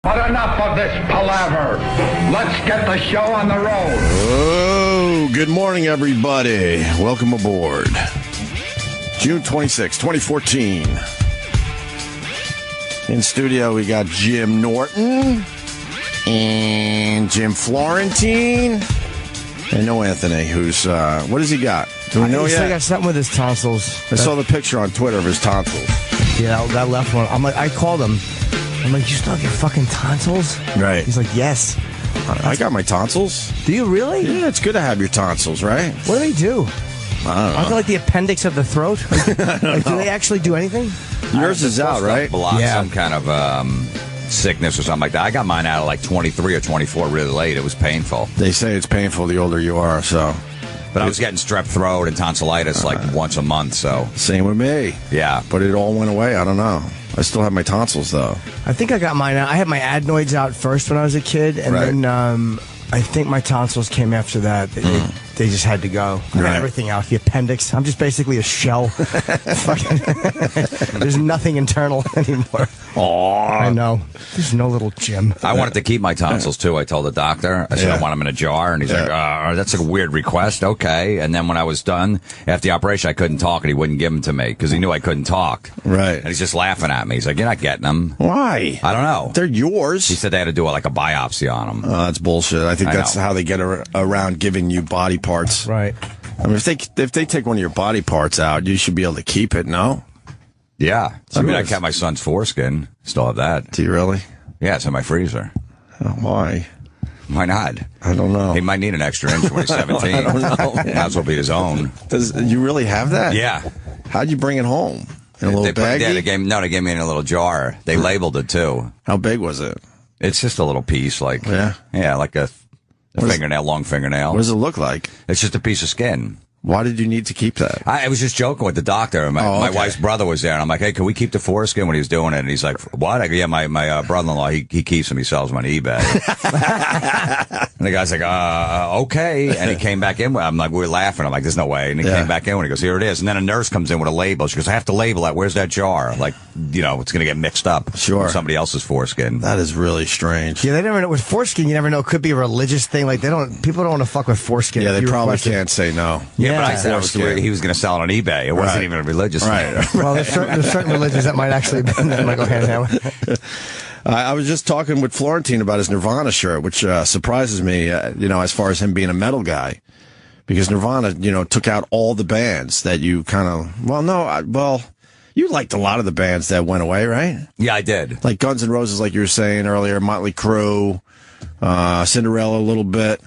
But enough of this palaver. Let's get the show on the road. Oh, good morning, everybody. Welcome aboard. June 26, 2014. In studio, we got Jim Norton and Jim Florentine. And no Anthony, who's, what has he got? Do we know yet? He got something with his tonsils. I saw the picture on Twitter of his tonsils. Yeah, that left one. I'm like, I called him. I'm like, you still have your fucking tonsils? Right. He's like, yes. I got my tonsils. Do you really? Yeah, it's good to have your tonsils, right? What do they do? I don't know. Aren't they like the appendix of the throat? Like, do they actually do anything? Yours is out, right? Block Yeah. some kind of sickness or something like that. I got mine out at like 23 or 24 really late. It was painful. They say it's painful the older you are, so. But I was getting strep throat and tonsillitis like once a month, so. Same with me. Yeah. But it all went away. I don't know. I still have my tonsils, though. I think I got mine out. I had my adenoids out first when I was a kid, and Right. then I think my tonsils came after that. They just had to go. I got Right. everything out. The appendix. I'm just basically a shell. Fucking- There's nothing internal anymore. I know. There's no little Jim. I wanted to keep my tonsils, too. I told the doctor. I said, Yeah. I want them in a jar. And he's like, that's a weird request. Okay. And then when I was done, after the operation, I couldn't talk, and he wouldn't give them to me because he knew I couldn't talk. Right. And he's just laughing at me. He's like, you're not getting them. Why? I don't know. They're yours. He said they had to do like a biopsy on them. That's bullshit. I think I that's know. how they get around giving you body parts. Right. I mean, if they take one of your body parts out, you should be able to keep it, no? Yeah. I mean, I Yours. kept my son's foreskin. Still have that. Do you really? Yeah, it's in my freezer. Oh, why? Why not? I don't know. He might need an extra inch when he's 17. I don't know. Might as well be his own. Does you really have that? Yeah. How'd you bring it home? In a little They baggie? they gave me in a little jar. They labeled it too. How big was it? It's just a little piece, like like a fingernail, long fingernail. What does it look like? It's just a piece of skin. Why did you need to keep that? I was just joking with the doctor. My wife's brother was there, and I'm like, "Hey, can we keep the foreskin?" When he was doing it, and he's like, "What?" I go, "Yeah, my brother-in-law, he keeps them. He sells them on eBay." And the guy's like, "Okay." And he came back in. I'm like, we were laughing. I'm like, "There's no way." And he came back in, and he goes, "Here it is." And then a nurse comes in with a label. She goes, "I have to label that. Where's that jar?" Like, it's going to get mixed up. Sure. With somebody else's foreskin. That is really strange. Yeah, they never know. With foreskin, you never know. It could be a religious thing. Like, people don't want to fuck with foreskin. Yeah, if they you probably request it. can't say no. Yeah, but I said Foreskin. he was going to sell it on eBay. It wasn't Right. even a religious thing. Right. Well, there's certain religions that might actually that might go hand in hand with. I was just talking with Florentine about his Nirvana shirt, which surprises me, as far as him being a metal guy. Because Nirvana, took out all the bands that you kind of, you liked a lot of the bands that went away, right? Yeah, I did. Like Guns N' Roses, like you were saying earlier, Motley Crue, Cinderella a little bit.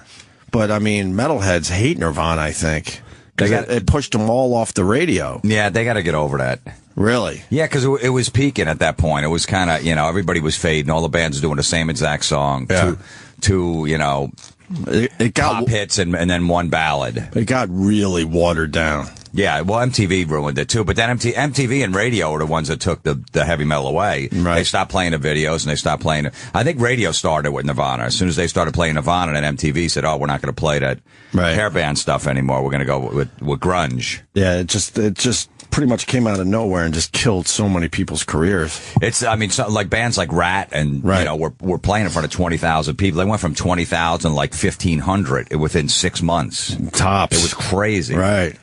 But, I mean, metalheads hate Nirvana, I think. Because it pushed them all off the radio. Yeah, they got to get over that. Really? Yeah, because it was peaking at that point. It was kind of, everybody was fading. All the bands doing the same exact song. Yeah. Two It got pop hits and then one ballad. It got really watered down. Yeah, well, MTV ruined it too. But then MTV and radio were the ones that took the heavy metal away. Right. They stopped playing the videos and they stopped playing. I think radio started with Nirvana. As soon as they started playing Nirvana, and MTV said, "Oh, we're not going to play that hair band stuff anymore. We're going to go with grunge." Yeah, it just pretty much came out of nowhere and just killed so many people's careers. It's, like bands like Rat and, were playing in front of 20,000 people. They went from 20,000 like 1,500 within 6 months. Tops. It was crazy. Right.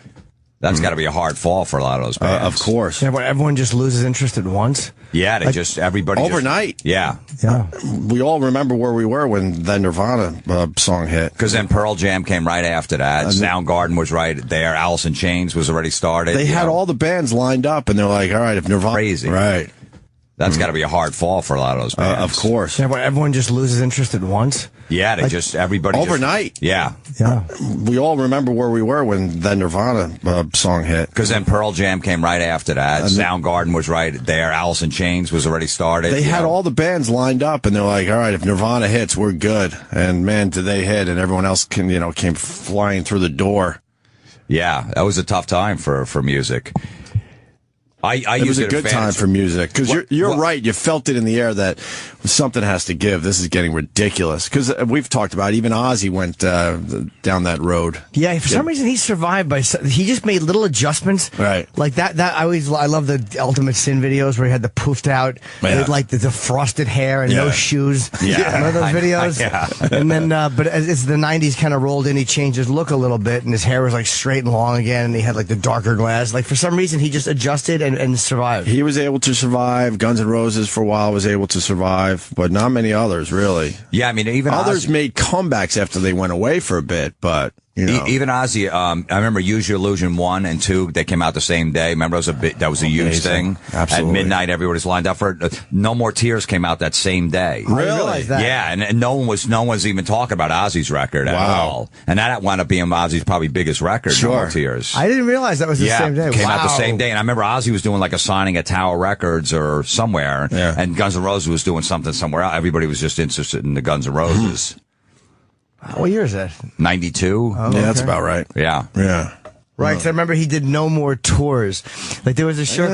That's got to be a hard fall for a lot of those bands. Of course. Everyone just loses interest at once. Yeah, everybody overnight. Yeah. Yeah. We all remember where we were when that Nirvana song hit. Because then Pearl Jam came right after that. Soundgarden was right there. Alice in Chains was already started. They had all the bands lined up, and they're like, all right, if Nirvana... Crazy. Right. That's got to be a hard fall for a lot of those bands. Of course. Everyone just loses interest at once. Yeah, everybody overnight. Yeah. Yeah. We all remember where we were when that Nirvana song hit. Because then Pearl Jam came right after that. Soundgarden was right there. Alice in Chains was already started. They had all the bands lined up, and they're like, all right, if Nirvana hits, we're good. And, man, did they hit, and everyone else came flying through the door. Yeah, that was a tough time for music. It was a good time for music because you're right. You felt it in the air that something has to give. This is getting ridiculous because we've talked about even Ozzy went down that road. Yeah, for some reason he survived he just made little adjustments. Right, like that. I love the Ultimate Sin videos where he had the poofed out, with like the frosted hair and no shoes. Yeah, remember those videos? Yeah, and then but as the '90s kind of rolled in, he changed his look a little bit, and his hair was like straight and long again, and he had like the darker glass. Like for some reason, he just adjusted and survived. He was able to survive. Guns N' Roses for a while was able to survive, but not many others really. Yeah, I mean, even others Ozzy made comebacks after they went away for a bit, but you know. Even Ozzy. I remember Use Your Illusion 1 and 2. They came out the same day. Remember, that was a huge thing. Absolutely. At midnight, everybody's lined up for it. No More Tears came out that same day. Really? I didn't realize that. Yeah, and no one was even talking about Ozzy's record at all. And that wound up being Ozzy's probably biggest record. No More Tears. I didn't realize that was the same day. Came out the same day. And I remember Ozzy was doing like a signing at Tower Records or somewhere, and Guns N' Roses was doing something somewhere else. Everybody was just interested in the Guns N' Roses. What year is that? 92. Oh, yeah, that's about right. Yeah. Yeah. Right, because I remember he did no more tours. Like there was a shirt.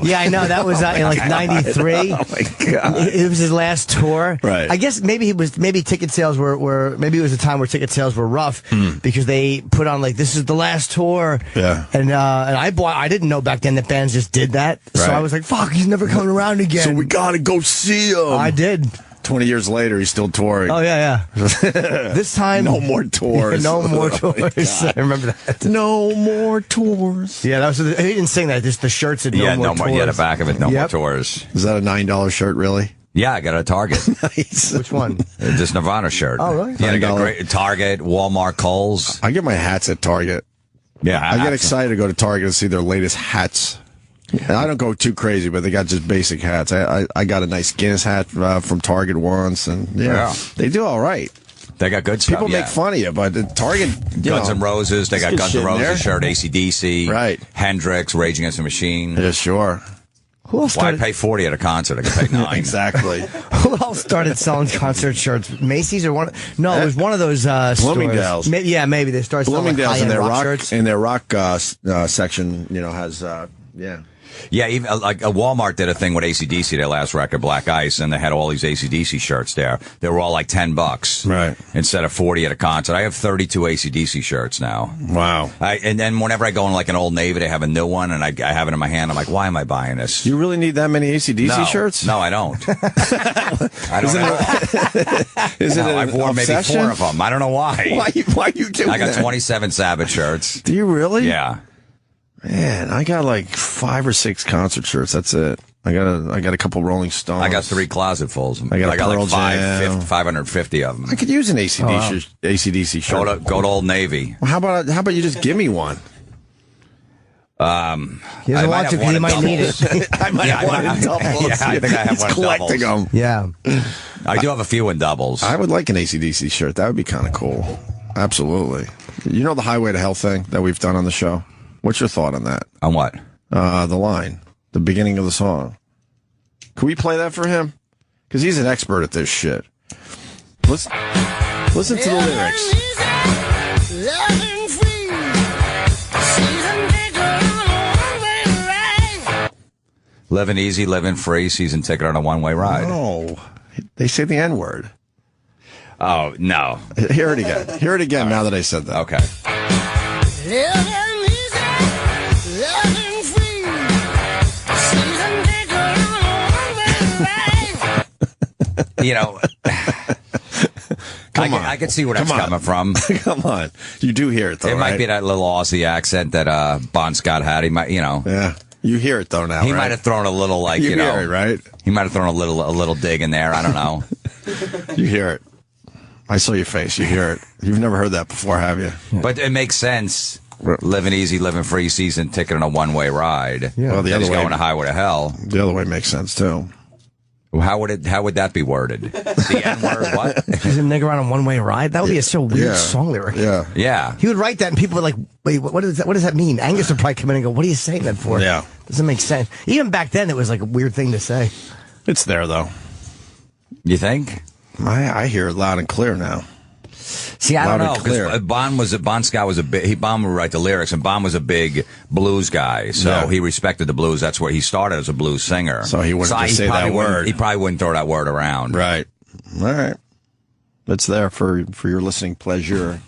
Yeah, I know that was in like '93. Oh my god! It was his last tour. Right. I guess maybe ticket sales were maybe it was a time where ticket sales were rough because they put on like this is the last tour. Yeah. And I didn't know back then that bands just did that. So I was like, fuck, he's never coming around again. So we gotta go see him. I did. 20 years later, he's still touring. Oh, yeah. This time... No more tours. No more tours. I remember that. No more tours. Yeah, that was. He didn't sing that. Just the shirts said no more tours. Yeah, the back of it, no more tours. Is that a $9 shirt, really? Yeah, I got it at Target. Nice. Which one? This Nirvana shirt. Oh, really? Yeah, I got great Target, Walmart, Kohl's. I get my hats at Target. Yeah. I get excited to go to Target and see their latest hats. And I don't go too crazy, but they got just basic hats. I got a nice Guinness hat from Target once, and they do all right. They got good stuff. People make fun of you, but Target... Guns N' Roses, they got Guns N' Roses shirt, AC/DC, right. Hendrix, Rage Against the Machine. Yeah, sure. Who else started... Why pay 40 at a concert? I can pay 9. Exactly. Who else started selling concert shirts? Macy's or one? No, it was one of those Bloomingdale's. Stores. Maybe they started selling Bloomingdale's high-end in their rock section. Has Yeah, even like Walmart did a thing with AC/DC, their last record, Black Ice, and they had all these AC/DC shirts there. They were all like $10, right? Instead of 40 at a concert. I have 32 AC/DC shirts now. Wow! And then whenever I go in like an Old Navy, they have a new one, and I have it in my hand. I'm like, why am I buying this? You really need that many AC/DC shirts? No, I don't. I don't know. Is it I've worn maybe 4 of them. I don't know why. Why are you doing that? I got 27 Sabbath shirts. Do you really? Yeah. Man, I got like 5 or 6 concert shirts. That's it. I got a couple Rolling Stones. I got 3 closetfuls. I got like 550 of them. I could use an AC/DC shirt. Go to Old Navy. Well, how about you just give me one? He doesn't want to because he might need it. I might have one in doubles. Yeah, I think I have one in doubles. Collecting them. Yeah. I do have a few in doubles. I would like an AC/DC shirt. That would be kind of cool. Absolutely. You know the Highway to Hell thing that we've done on the show? What's your thought on that? On what? The line. The beginning of the song. Can we play that for him? Because he's an expert at this shit. Listen to the lyrics. Living easy, living free, season ticket on a one-way ride. No. They say the N-word. Oh, no. Hear it again. Hear it again now that I said that. Okay. You know, I can see where that's coming from. Come on. You do hear it, though, It might be that little Aussie accent that Bon Scott had. He might, Yeah. You hear it, though, now, He might have thrown a little, like, you hear it, right? He might have thrown a little dig in there. I don't know. You hear it. I saw your face. You hear it. You've never heard that before, have you? But it makes sense. Living easy, living free, season ticket on a one-way ride. Yeah. Well, the other way, going to Highway to Hell. The other way makes sense, too. How would that be worded? The N-word, what? He's a nigger on a one-way ride? That would be a so weird song lyric. Yeah. Yeah. He would write that and people would like, wait, what does that mean? Angus would probably come in and go, what are you saying that for? Yeah. Doesn't make sense. Even back then, it was like a weird thing to say. It's there, though. You think? I hear it loud and clear now. See, See, I don't Loud know, and clear. because Bon Scott was a big, Bon would write the lyrics, and Bon was a big blues guy, so he respected the blues. That's where he started as a blues singer. So he wouldn't just say that word. He probably wouldn't throw that word around. Right. All right. That's there for your listening pleasure.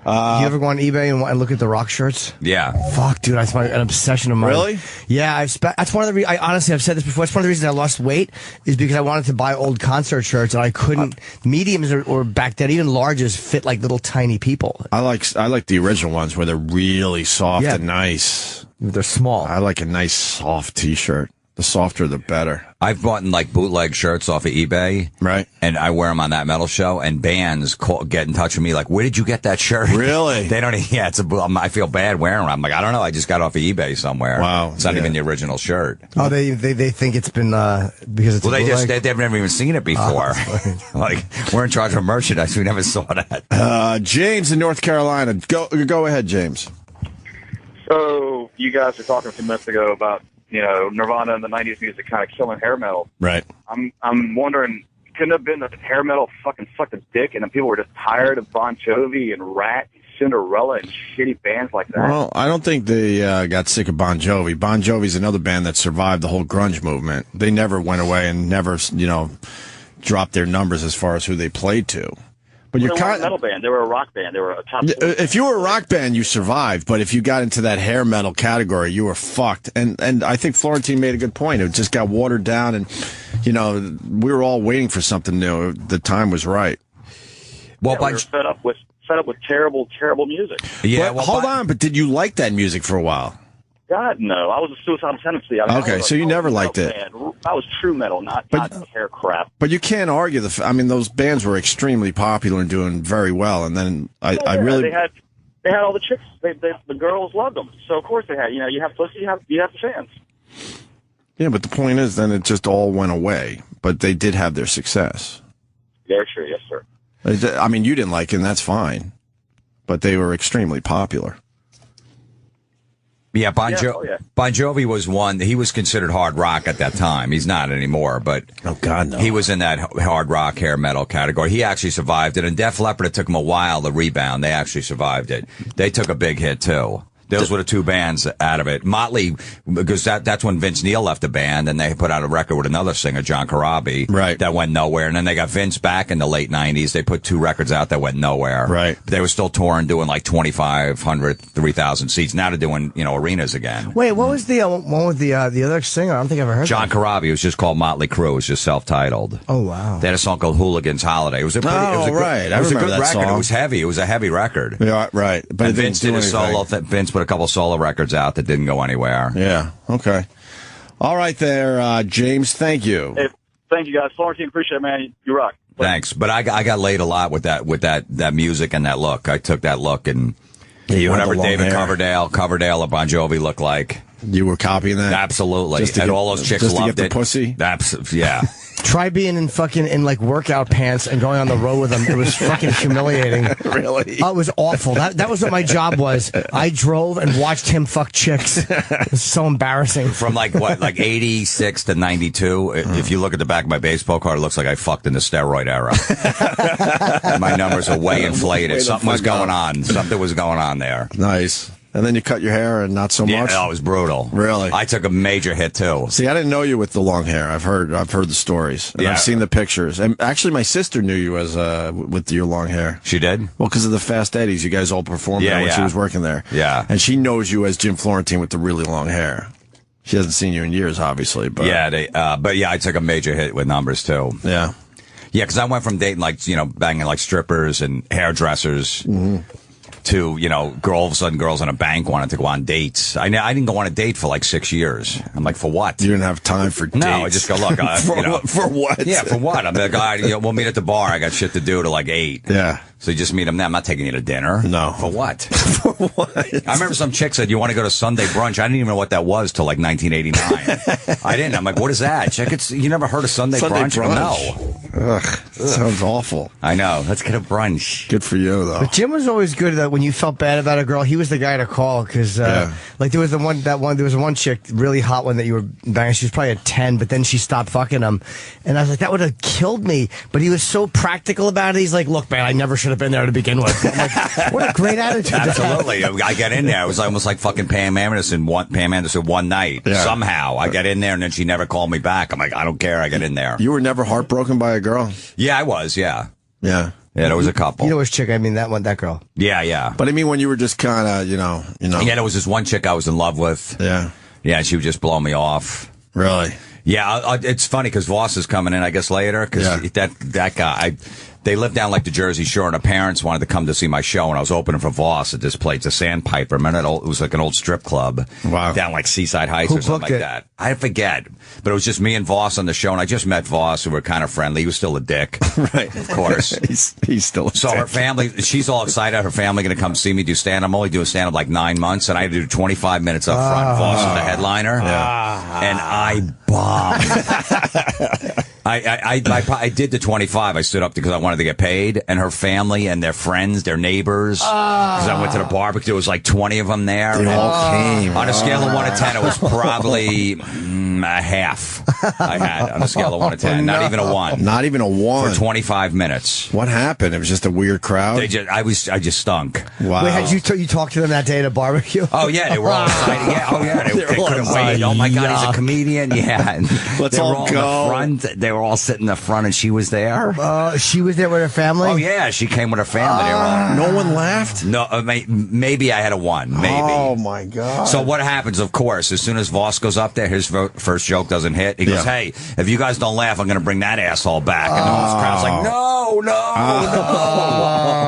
You ever go on eBay and look at the rock shirts? Yeah. Fuck, dude, that's an obsession of mine. Really? Yeah, that's one of the. Honestly, I've said this before. It's one of the reasons I lost weight is because I wanted to buy old concert shirts and I couldn't. Mediums or back then even larges fit like little tiny people. I like the original ones where they're really soft and nice. They're small. I like a nice soft T-shirt. The softer, the better. I've bought like bootleg shirts off of eBay, right? And I wear them on that metal show. And bands get in touch with me like, "Where did you get that shirt?" Really? They don't. Yeah, I feel bad wearing them. I'm like, I don't know. I just got off of eBay somewhere. Wow, it's not even the original shirt. Oh, they think it's been because it's they've never even seen it before. Like we're in charge of merchandise. We never saw that. James in North Carolina. Go ahead, James. So you guys were talking a few minutes ago about Nirvana and the '90s music kind of killing hair metal. Right. I'm wondering, couldn't it have been that hair metal fucking sucked a dick, and then people were just tired of Bon Jovi and Rat, Cinderella, and shitty bands like that? Well, I don't think they got sick of Bon Jovi. Bon Jovi's another band that survived the whole grunge movement. They never went away and never, dropped their numbers as far as who they played to. But they weren't a metal band. They were a rock band. They were a top. If you were a rock band, you survived. But if you got into that hair metal category, you were fucked. And I think Florentine made a good point. It just got watered down, and we were all waiting for something new. The time was right. Well, we were fed up with terrible, terrible music. Yeah. Well, hold on. But did you like that music for a while? God, no. I was a suicidal tendency. Okay, so you never liked it. I was true metal, not hair crap. But you can't argue those bands were extremely popular and doing very well. And then I really they had all the chicks. The girls loved them. So of course they had. You have pussy. You have the fans. Yeah, but the point is, then it just all went away. But they did have their success. Very true. Yes, sir. I mean, you didn't like it, and that's fine. But they were extremely popular. Yeah, Bon Jovi was one. He was considered hard rock at that time. He's not anymore, but oh god, no. He was in that hard rock hair metal category. He actually survived it. And Def Leppard, it took them a while to rebound. They actually survived it. They took a big hit too. Those were the two bands out of it. Motley, because that's when Vince Neil left the band, and they put out a record with another singer, John Corabi, right? That went nowhere. And then they got Vince back in the late '90s. They put two records out that went nowhere. Right. But they were still touring, doing like 2,500, 3,000 seats. Now they're doing arenas again. Wait, what was the one with the other singer? I don't think I've ever heard. John Corabi. It was just called Motley Crue. It was just self-titled. Oh wow. They had a song called Hooligan's Holiday. It was a pretty. It was a good record. Song. It was heavy. It was a heavy record. Yeah, right. But and Vince did a solo. Vince put a couple solo records out that didn't go anywhere. Yeah. Okay. All right, there, James. Thank you. Hey, thank you guys, Florentine. Appreciate it, man. You rock. Thanks. But I got laid a lot with that music and that look. I took that look and whatever David Coverdale or Bon Jovi looked like. You were copying that? Absolutely. And all those chicks loved it. Just to get the pussy? Yeah. Try being in like workout pants and going on the road with them. It was fucking humiliating. Really? Oh, it was awful. That was what my job was. I drove and watched him fuck chicks. It was so embarrassing. From like 86 to 92. If you look at the back of my baseball card, it looks like I fucked in the steroid era. My numbers are way inflated. Something was going on. Something was going on there. Nice. And then you cut your hair and not so much? Yeah, it was brutal. Really? I took a major hit, too. See, I didn't know you with the long hair. I've heard the stories. And I've seen the pictures. And actually, my sister knew you as with your long hair. She did? Well, because of the Fast Eddies. You guys all performed there when she was working there. Yeah. And she knows you as Jim Florentine with the really long hair. She hasn't seen you in years, obviously. But yeah, I took a major hit with numbers, too. Yeah. Yeah, because I went from dating, banging like strippers and hairdressers. Mm-hmm. To, all of a sudden girls in a bank wanted to go on dates. I didn't go on a date for like 6 years. I'm like, for what? You didn't have time for dates. No, I just go, look. For what? Yeah, for what? I'm the guy, we'll meet at the bar. I got shit to do to like 8. Yeah. So you just meet them there. I'm not taking you to dinner. No. For what? For what? I remember some chick said, you want to go to Sunday brunch? I didn't even know what that was till like 1989. I didn't. I'm like, what is that? Chick, you never heard of Sunday brunch? No. Ugh, sounds awful. I know. Let's get a brunch. Good for you, though. But Jim was always good at when you felt bad about a girl. He was the guy to call because, like, there was one chick, really hot one that you were banging. She was probably a 10, but then she stopped fucking him, and I was like, that would have killed me. But he was so practical about it. He's like, look, man, I never should have been there to begin with. I'm like, what a great attitude. Absolutely. I get in there. It was almost like fucking Pam Anderson one night. Yeah. Somehow I get in there and then she never called me back. I'm like, I don't care. I get in there. You were never heartbroken by a girl? Yeah, I was. Yeah. Yeah. Yeah, there was a couple. You know which chick I mean? That girl. Yeah. But I mean, when you were just kind of, you know. Yeah, there was this one chick I was in love with. Yeah. Yeah, she would just blow me off. Really? Yeah, it's funny because Voss is coming in, I guess, later. Because that guy, they lived down like the Jersey Shore, and her parents wanted to come to see my show, and I was opening for Voss at this place, the Sandpiper. Remember, it was like an old strip club. Wow. Down like Seaside Heights Who or something booked like it? that. I forget. But it was just me and Voss on the show, and I just met Voss, who were kind of friendly. He was still a dick. Right. Of course. he's still a So dick. her family, she's all excited. Her family going to come see me do stand-up. I'm only doing stand-up like 9 months, and I had to do 25 minutes up front. Voss is the headliner. Yeah. And I bombed. I did the 25. I stood up because I wanted to get paid, and her family and their friends, their neighbors, because I went to the barbecue. There was like 20 of them there. They all came. On a scale of 1 to 10, it was probably a half. I had on a scale of 1 to 10, not even a 1. Not even a 1. For 25 minutes. What happened? It was just a weird crowd? I just stunk. Wow. Wait, you talked to them that day at a barbecue? Oh yeah, they were all excited. Yeah, oh yeah, they all couldn't excited. wait. Oh my God, he's a comedian. Yeah, and Let's they were all in go. the front. They were all sitting in the front, and she was there. She was there with her family? Oh yeah, she came with her family. They were all, No one laughed? no, maybe I had a 1. Maybe. Oh, my God. So what happens, of course, as soon as Voss goes up there, his first joke doesn't hit. He goes, hey, if you guys don't laugh, I'm going to bring that asshole back. And the whole crowd's like, no.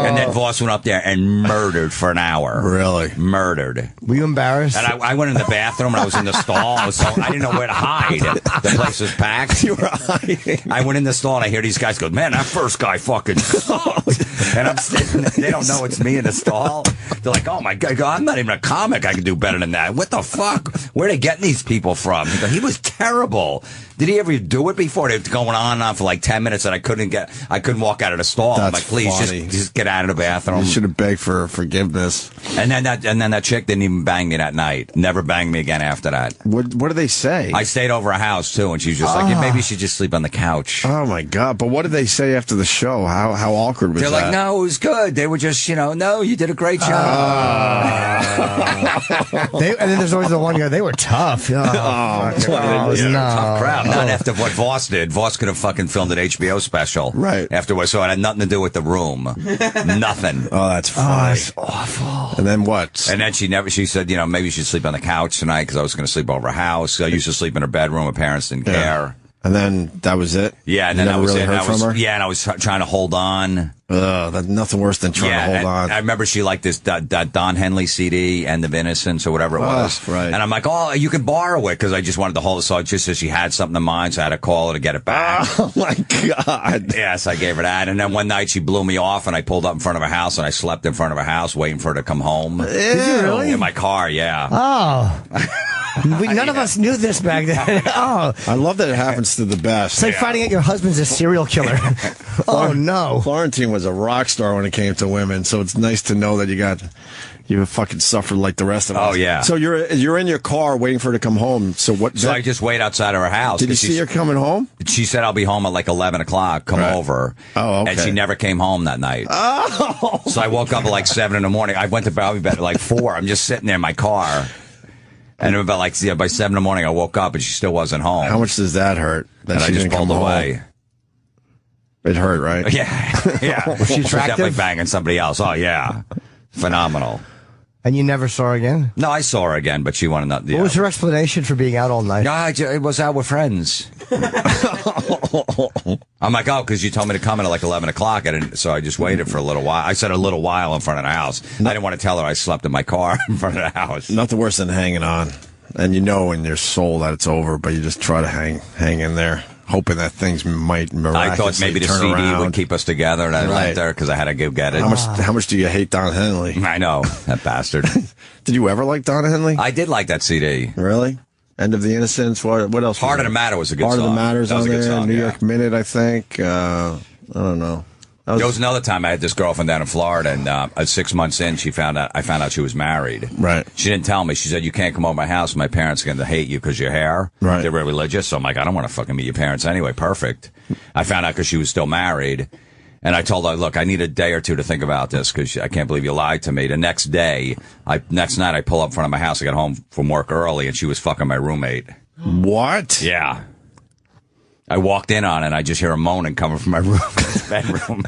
And then Voss went up there and murdered for an hour. Really? Murdered. Were you embarrassed? And I went in the bathroom and I was in the stall. I didn't know where to hide. The place was packed. You were hiding. I went in the stall and I hear these guys go, man, that first guy fucking sucked. And I'm sitting there. They don't know it's me in the stall. They're like, oh my God, I'm not even a comic. I can do better than that. What the fuck? Where are they getting these people from? He was terrible. Did he ever do it before? They were going on and on for like 10 minutes and I couldn't walk out of the stall. I'm That's like, please, funny. just get out of the bathroom. You should have begged for forgiveness. And then that chick didn't even bang me that night. Never banged me again after that. What do they say? I stayed over a house too, and she was just like, yeah, maybe you should just sleep on the couch. Oh, my God. But what did they say after the show? How awkward was They're that? like, no, it was good. They were just, no, you did a great job. And then there's always the one guy, they were tough. Tough crowd. Not after what Voss did. Voss could have fucking filmed an HBO special. Right. Afterwards, so it had nothing to do with the room. Nothing. Oh, that's funny. That's awful. And then what? And then she said, maybe you should sleep on the couch tonight because I was going to sleep over a house. I used to sleep in her bedroom. Her parents didn't care. And then that was it? Yeah, and You then never that was really it. heard from her? Yeah, and I was trying to hold on. That's nothing worse than trying to hold and on. I remember she liked this Don Henley CD, End of Innocence, or whatever it was. Right. And I'm like, oh, you can borrow it, because I just wanted to hold it. So just as she had something in mind, so I had to call her to get it back. Oh, my God. Yes, I gave her that. And then one night she blew me off, and I pulled up in front of her house, and I slept in front of her house waiting for her to come home. Did you really? In my car, yeah. Oh. None of us knew this back then. Oh. I love that it happens to the best. It's like finding out your husband's a serial killer. Oh, no. Florentine was a rock star when it came to women, so it's nice to know that you fucking suffered like the rest of us. Oh, yeah. So you're in your car waiting for her to come home. So what? So I just wait outside of her house. Did you see her coming home? She said, I'll be home at like 11 o'clock. Come over. Oh, okay. And she never came home that night. Oh. So I woke up at like 7 in the morning. I went to bed at like 4. I'm just sitting there in my car. And about like by 7 in the morning, I woke up and she still wasn't home. How much does that hurt? That And I she just didn't pulled come away. home? It hurt, right? Yeah. Yeah. Was she attractive? Definitely banging somebody else. Oh, yeah. Phenomenal. And you never saw her again? No, I saw her again, but she wanted not. What was her explanation for being out all night? Yeah, I was out with friends. I'm like, oh, because you told me to come in at like 11 o'clock. So I just waited for a little while. I said a little while in front of the house. I didn't want to tell her I slept in my car in front of the house. Nothing worse than hanging on. And you know in your soul that it's over, but you just try to hang in there, hoping that things might miraculously I thought maybe the turn CD around. would keep us together, and I left there because I had to go get it. How much do you hate Don Henley? I know, that bastard. Did you ever like Don Henley? I did like that CD. Really? End of the Innocence. What else? Heart of the Matter was a good Heart song. of the Matter's That was on a good there. song, New yeah. York Minute, I think. I don't know. There was another time I had this girlfriend down in Florida, and 6 months in, I found out she was married. Right. She didn't tell me. She said, "You can't come over my house. My parents are going to hate you because your hair." Right. They're very religious. So I'm like, I don't want to fucking meet your parents anyway. Perfect. I found out because she was still married, and I told her, "Look, I need a day or two to think about this because I can't believe you lied to me." The next night, I pull up in front of my house. I got home from work early, and she was fucking my roommate. What? Yeah. I walked in on it, and I just hear her moaning coming from my bedroom.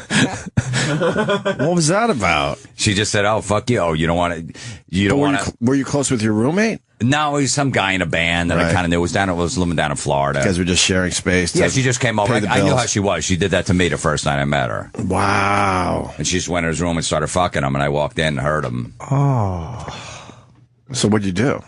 What was that about? She just said, "Oh, fuck you. Oh, you don't want to. You don't want to." Were you close with your roommate? No, he's some guy in a band that I kind of knew. Was living down in Florida. You guys were just sharing space. Yeah, she just came over. pay the I knew bills. how she was. She did that to me the first night I met her. Wow. And she just went in his room and started fucking him, and I walked in and heard him. Oh. So what'd you do?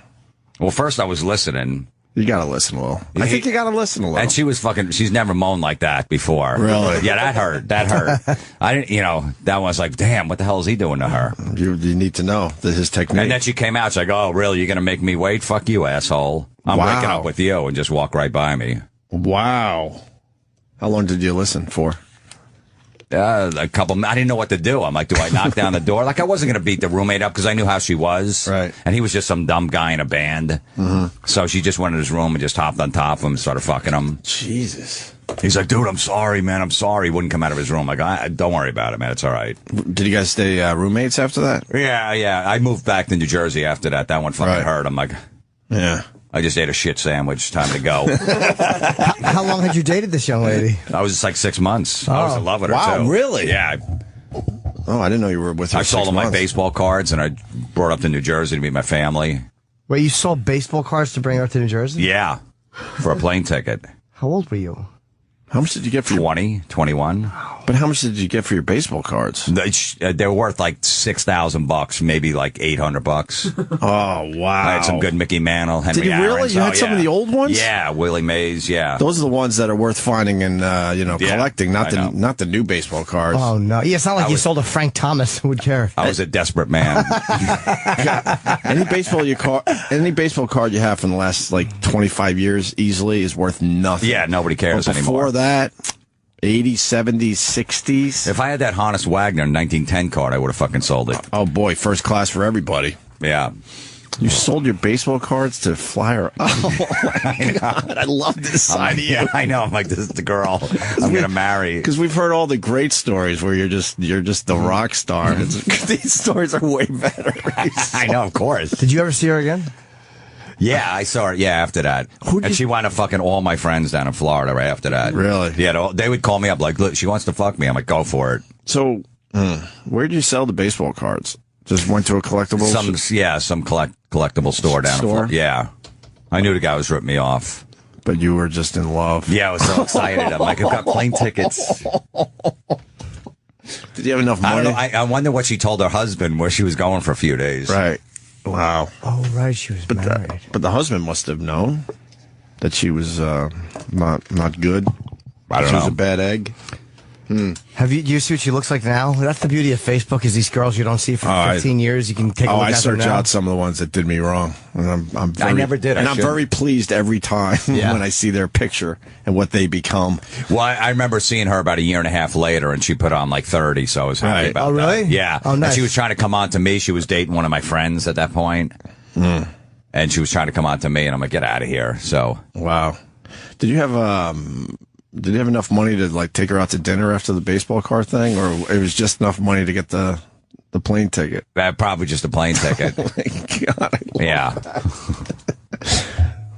Well, first I was listening. You gotta listen a little. I think you gotta listen a little. And she was fucking. She's never moaned like that before. Really? Yeah, that hurt. That hurt. I didn't. That was like, damn. What the hell is he doing to her? You need to know that his technique. And then she came out. She's like, "Oh, really? You're gonna make me wait? Fuck you, asshole. I'm Wow. waking up with you," and just walk right by me. Wow. How long did you listen for? A couple. I didn't know what to do. I'm like, do I knock down the door? Like, I wasn't going to beat the roommate up because I knew how she was. Right. And he was just some dumb guy in a band. Mm-hmm. So she just went in his room and just hopped on top of him and started fucking him. Jesus. He's like, "Dude, I'm sorry, man. I'm sorry." He wouldn't come out of his room. Like, don't worry about it, man. It's all right. Did you guys stay roommates after that? Yeah. I moved back to New Jersey after that. That one fucking hurt. I'm like, yeah. I just ate a shit sandwich. Time to go. How long had you dated this young lady? I was just like 6 months. I was in love with her, wow, too. really? Yeah. Oh, I didn't know you were with her. I sold 6 her my months. baseball cards, and I brought her up to New Jersey to meet my family. Wait, you sold baseball cards to bring her to New Jersey? Yeah. For a plane ticket. How old were you? How much did you get for 20, 21. But how much did you get for your baseball cards? They were worth like $6,000, maybe like $800. Oh, wow. I had some good Mickey Mantle, Henry Did you really? Aaron's. You had some of the old ones? Yeah, Willie Mays, yeah. Those are the ones that are worth finding and collecting, not the new baseball cards. Oh, no. Yeah, it's not like you sold a Frank Thomas. Who would care? I was a desperate man. Any baseball card you have from the last like 25 years easily is worth nothing. Yeah, nobody cares But before anymore. that, 80s, 70s, 60s. If I had that Hannes Wagner 1910 card, I would have fucking sold it. Oh boy, first class for everybody. Yeah. You sold your baseball cards to Flyer. Oh my God, I love this side of you. I know. I'm like, this is the girl I'm going to marry. Because we've heard all the great stories where you're just the rock star. These stories are way better. I know, of course. Did you ever see her again? Yeah, I saw her. Yeah, after that. And she wound up fucking all my friends down in Florida right after that. Really? Yeah, they would call me up like, "Look, she wants to fuck me." I'm like, "Go for it." So, where did you sell the baseball cards? Just went to a collectible? Some collectible store down in Florida. Yeah. I knew the guy was ripping me off. But you were just in love. Yeah, I was so excited. I'm like, I've got plane tickets. Did you have enough I money? don't know. I wonder what she told her husband where she was going for a few days. Right. Wow. Oh, right. She was married. But the husband must have known that she was not good. I don't She was know. a bad egg. Do you see what she looks like now? That's the beauty of Facebook, is these girls you don't see for 15 years. You can take a look I at them search now. out some of the ones that did me wrong. And I'm very, I never did. And I'm very pleased every time when I see their picture and what they become. Well, I remember seeing her about a year and a half later, and she put on like 30, so I was happy Right. about Oh, really? that. Yeah. Oh, nice. And she was trying to come on to me. She was dating one of my friends at that point. And she was trying to come on to me, and I'm like, get out of here. So, Wow. Did you have enough money to like take her out to dinner after the baseball card thing, or it was just enough money to get the plane ticket? probably just a plane ticket. Oh my God. Yeah.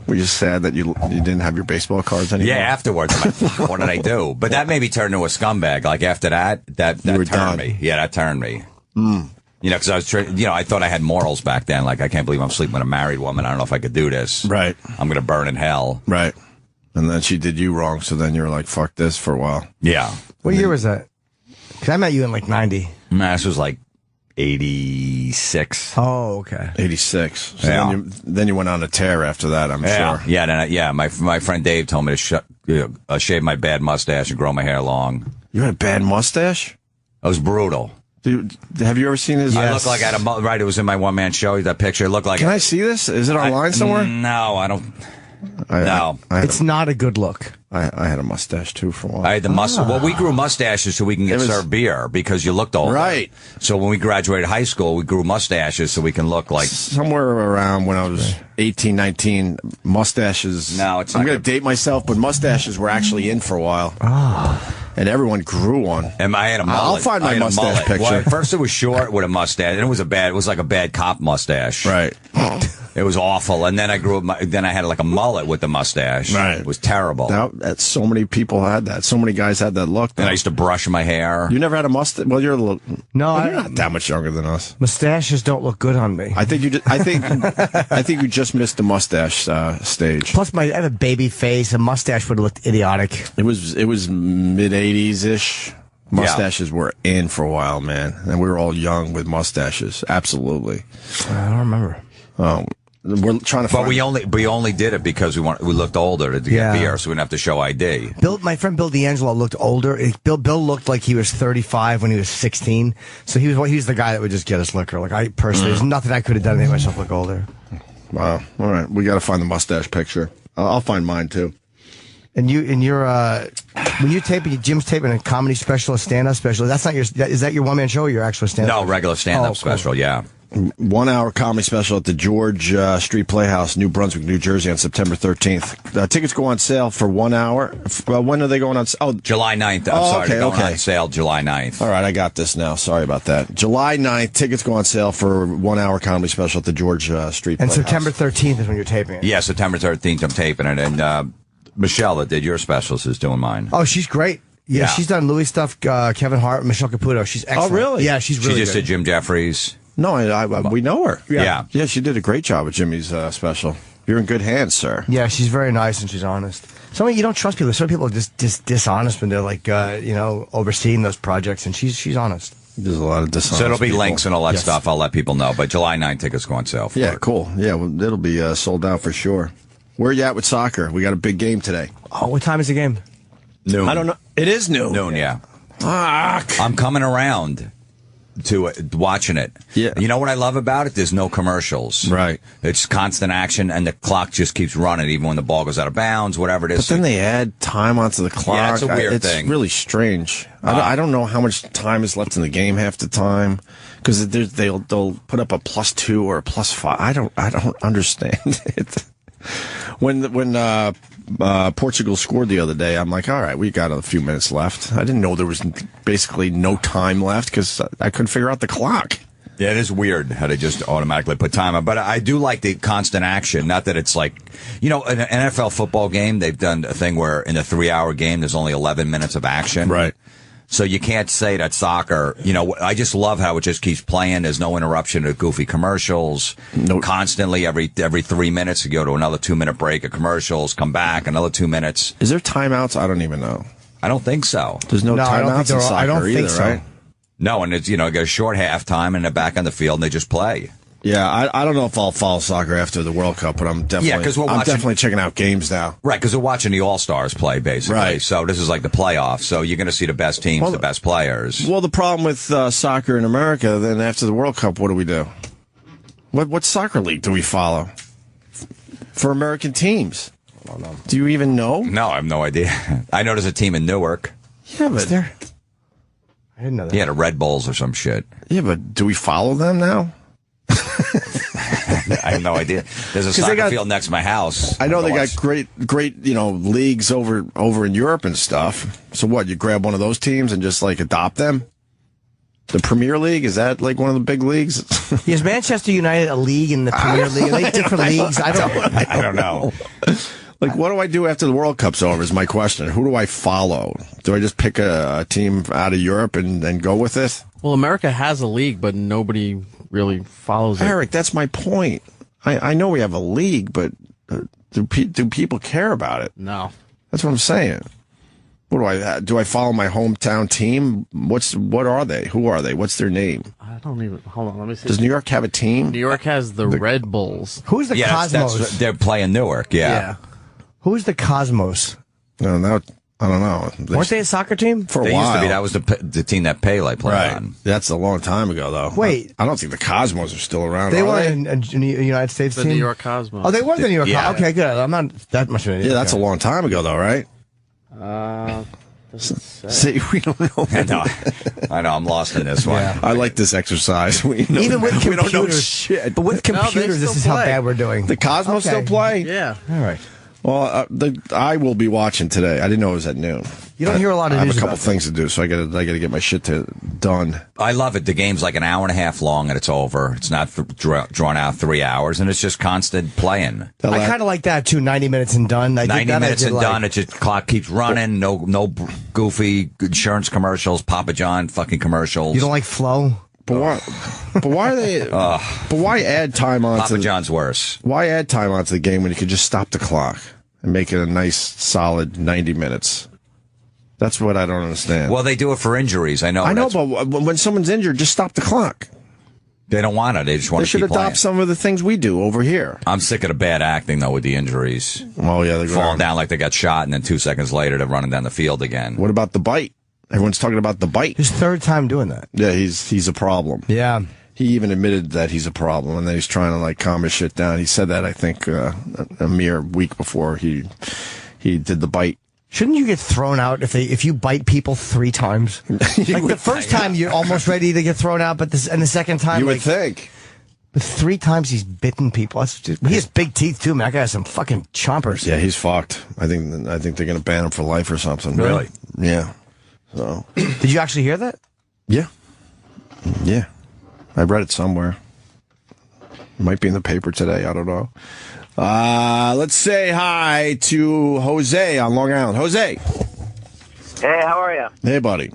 Were you sad that you didn't have your baseball cards anymore? Yeah, afterwards, I'm like, fuck, what did I do? But that made me turn into a scumbag. Like, after that You were turned done. me. Yeah, that turned me. You know, because I was, I thought I had morals back then. Like, I can't believe I'm sleeping with a married woman. I don't know if I could do this. Right. I'm going to burn in hell. Right. And then she did you wrong, so then you were like, fuck this for a while. Yeah. What year was that? Because I met you in like 90. This was like 86. Oh, okay. 86. So Yeah. then you went on a tear after that, I'm sure. Yeah. My friend Dave told me to shave my bad mustache and grow my hair long. You had a bad mustache? It was brutal. Dude, have you ever seen his? I looked like I had a right. It was in my one-man show. That picture. It looked like. Can I see this? Is it online somewhere? No, I don't. It's not a good look. I had a mustache too for a while. I had the mustache. Well, we grew mustaches so we can get served beer because you looked older. Right. So when we graduated high school, we grew mustaches so we can look like. Somewhere around when I was 18, 19, mustaches. No, it's not I'm going to good. date myself, but mustaches were actually in for a while. And everyone grew one. And I had a mullet. I'll find my I had a mustache mullet. picture. Well, at first it was short with a mustache, and it was like a bad cop mustache. Right. It was awful, and then then I had like a mullet with the mustache. Right. It was terrible. That so many people had that. So many guys had that look. And I used to brush my hair. You never had a mustache? Well, you're a little. No, you're not that much younger than us. Mustaches don't look good on me. I think you. I think you just missed the mustache stage. Plus, I have a baby face. A mustache would have looked idiotic. It was mid '80s ish. Mustaches were in for a while, man, and we were all young with mustaches. Absolutely. I don't remember. We're trying to. But we only did it because we looked older to get beer, so we didn't have to show ID. My friend Bill D'Angelo looked older. Bill looked like he was 35 when he was 16. So he was the guy that would just get us liquor. Like I personally, there's nothing I could have done to make myself look older. Wow. All right, we got to find the mustache picture. I'll find mine too. And you're when you taping, Jim's taping a comedy special, a stand-up special. That's not is that your one-man show or your actual stand-up? No, regular stand-up cool. special. Yeah. 1 hour comedy special at the George Street Playhouse, New Brunswick, New Jersey on September 13th. Tickets go on sale for 1 hour. When are they going on sale? Oh, July 9th. I'm sorry, they're going on sale July 9th. All right, I got this now. Sorry about that. July 9th, tickets go on sale for 1 hour comedy special at the George Street And Playhouse. September 13th is when you're taping it. Yeah, September 13th I'm taping it. And Michelle that did your specials is doing mine. Oh, she's great. Yeah, Yeah. she's done Louis stuff, Kevin Hart, Michelle Caputo. She's excellent. Oh, really? Yeah, she's really She just good. did Jim Jeffries. No, we know her. Yeah. Yeah, she did a great job with Jimmy's special. You're in good hands, sir. Yeah, she's very nice and she's honest. You don't trust people. Some people are just dishonest when they're like, overseeing those projects, and she's honest. There's a lot of dishonest So it'll be people. links and all that Yes. stuff. I'll let people know. But July 9th tickets go on sale for Yeah, it. cool. Yeah, well, it'll be sold out for sure. Where you at with soccer? We got a big game today. Oh, what time is the game? Noon. I don't know. It is noon. Noon, yeah. Fuck. I'm coming around to watching it. Yeah. You know what I love about it? There's no commercials. Right. It's constant action, and the clock just keeps running, even when the ball goes out of bounds, whatever it is. But then they add time onto the clock. Yeah, it's a weird thing. It's really strange. I don't know how much time is left in the game half the time because they'll put up a +2 or a +5. I don't understand it. When Portugal scored the other day, I'm like, all right, we got a few minutes left. I didn't know there was basically no time left because I couldn't figure out the clock. Yeah, it is weird how they just automatically put time on. But I do like the constant action. Not that it's like, in an NFL football game, they've done a thing where in a 3-hour game, there's only 11 minutes of action. Right. So you can't say that soccer, I just love how it just keeps playing. There's no interruption to goofy commercials. No. Constantly, every 3 minutes, you go to another 2-minute break of commercials, come back, another 2 minutes. Is there timeouts? I don't even know. I don't think so. There's no I don't think timeouts in soccer I don't either, think so. right? No, and it's, get a short halftime and they're back on the field and they just play. Yeah, I don't know if I'll follow soccer after the World Cup, but I'm definitely 'cause we're I'm watching- definitely checking out games now. Right, because we're watching the All-Stars play, basically. Right. So this is like the playoffs. So you're going to see the best teams, the best players. Well, the problem with soccer in America, then after the World Cup, what do? What soccer league do we follow for American teams? I don't know. Do you even know? No, I have no idea. I know there's a team in Newark. Yeah, but I didn't know that. Yeah, the Red Bulls or some shit. yeah, but do we follow them now? I have no idea. There's a soccer field next to my house. I know they Otherwise- got great leagues over in Europe and stuff. So what? You grab one of those teams and just like adopt them? The Premier League, is that like one of the big leagues? Is Manchester United a league in the Premier League? Are they different leagues? I don't know. Like, what do I do after the World Cup's over is my question. Who do I follow? Do I just pick a team out of Europe and go with it? Well, America has a league, but nobody really follows it. Eric, that's my point. I know we have a league, but do people care about it? No. That's what I'm saying. What do I follow my hometown team? What are they? Who are they? What's their name? I don't even. Hold on, let me see. Does New York have a team? New York has the Red Bulls. Who's the Cosmos? They're playing Newark. Yeah. Who's the Cosmos? No, I don't know. Weren't they a soccer team? For a They while. used to be. That was the team that Pele played on. That's a long time ago, though. Wait. I don't think the Cosmos are still around. They are were they? in a United States The team? New York Cosmos. Oh, they were the New York Yeah. Okay, good. I'm not that much of an idiot. Yeah, that's a long time ago, though, right? Doesn't say. See, we don't know. I know. I'm lost in this one. Yeah. I like this exercise. We know, Even with we don't know computers. shit. But with computers, this still is how play. bad we're doing. The Cosmos Okay. still play? Yeah. All right. Well, I will be watching today. I didn't know it was at noon. You don't hear a lot of I have news a couple about things to do, so I got to get my shit done. I love it. The game's like an hour and a half long and it's over. It's not drawn out 3 hours and it's just constant playing. I kind of like that too. 90 minutes and done. 90 minutes and done. It just clock keeps running. No goofy insurance commercials, Papa John fucking commercials. You don't like flow? But why are they? But why add time on Papa to John's worse. Why add time onto the game when you could just stop the clock and make it a nice, solid 90 minutes? That's what I don't understand. Well, they do it for injuries. I know. I know, but when someone's injured, just stop the clock. They don't want it. They just want They to should keep playing. adopt some of the things we do over here. I'm sick of the bad acting, though, with the injuries. Oh, yeah. They're Falling down like they got shot, and then 2 seconds later, they're running down the field again. What about the bite? Everyone's talking about the bite. His third time doing that. Yeah, he's a problem. Yeah. He even admitted that he's a problem, and that he's trying to like calm his shit down. He said that I think a mere week before he did the bite. Shouldn't you get thrown out if you bite people 3 times? Like the first time you're almost ready to get thrown out, but and the second time You would like, think. But 3 times he's bitten people. He has big teeth too, man. That guy has some fucking chompers. Yeah, he's fucked. I think they're gonna ban him for life or something. Really? Yeah. So. Did you actually hear that? Yeah. Yeah. I read it somewhere. It might be in the paper today. I don't know. Let's say hi to Jose on Long Island. Jose. Hey, how are you? Hey, buddy.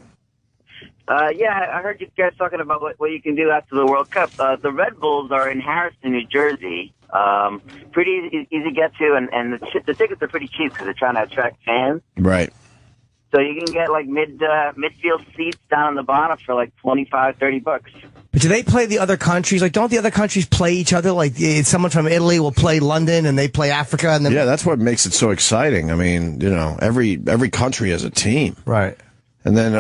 Yeah, I heard you guys talking about what you can do after the World Cup. The Red Bulls are in Harrison, New Jersey. Pretty easy to get to, and the tickets are pretty cheap because they're trying to attract fans. Right. So you can get like midfield seats down on the bottom for like $25-$30. But do they play the other countries? Like, don't the other countries play each other? Like, someone from Italy will play London, and they play Africa, and then Yeah, that's what makes it so exciting. I mean, every country has a team. right. And then,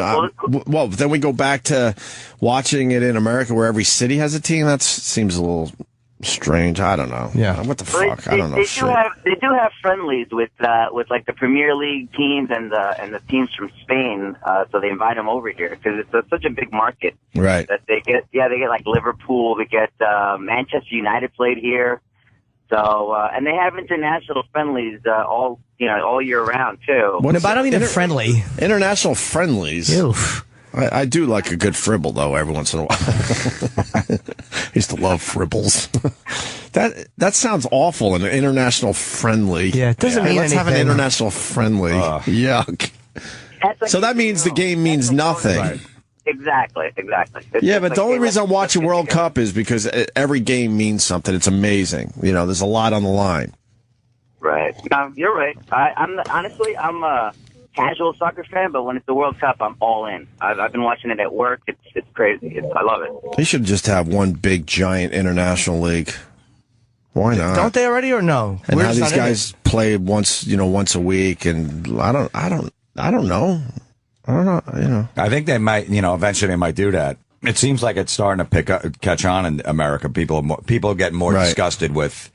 then we go back to watching it in America where every city has a team. That seems a little strange. I don't know. Yeah. What the Well, fuck? I don't know shit. They do have friendlies with like the Premier League teams and the teams from Spain. So they invite them over here because it's such a big market. Right. That they get like Liverpool. They get Manchester United played here. So and they have international friendlies all year round too. No, but I don't mean a friendly. International friendlies. Oof. I do like a good fribble, though, every once in a while. I used to love fribbles. That sounds awful, an international friendly. Yeah, it doesn't mean Let's have an anything. international friendly. Yuck. That's like So that means the game means nothing. Right. Exactly. It's Yeah, just but like the only they reason I let- watch a World Cup is because every game means something. It's amazing. There's a lot on the line. Right. No, you're right. I'm a casual soccer fan, but when it's the World Cup, I'm all in. I've been watching it at work. It's crazy. I love it. They should just have one big, giant international league. Why not? Don't they already or no? And We're how just these not in guys play once a week, and I don't know. I don't know. I think they might, eventually they might do that. It seems like it's starting to catch on in America. People are getting more Right. disgusted with,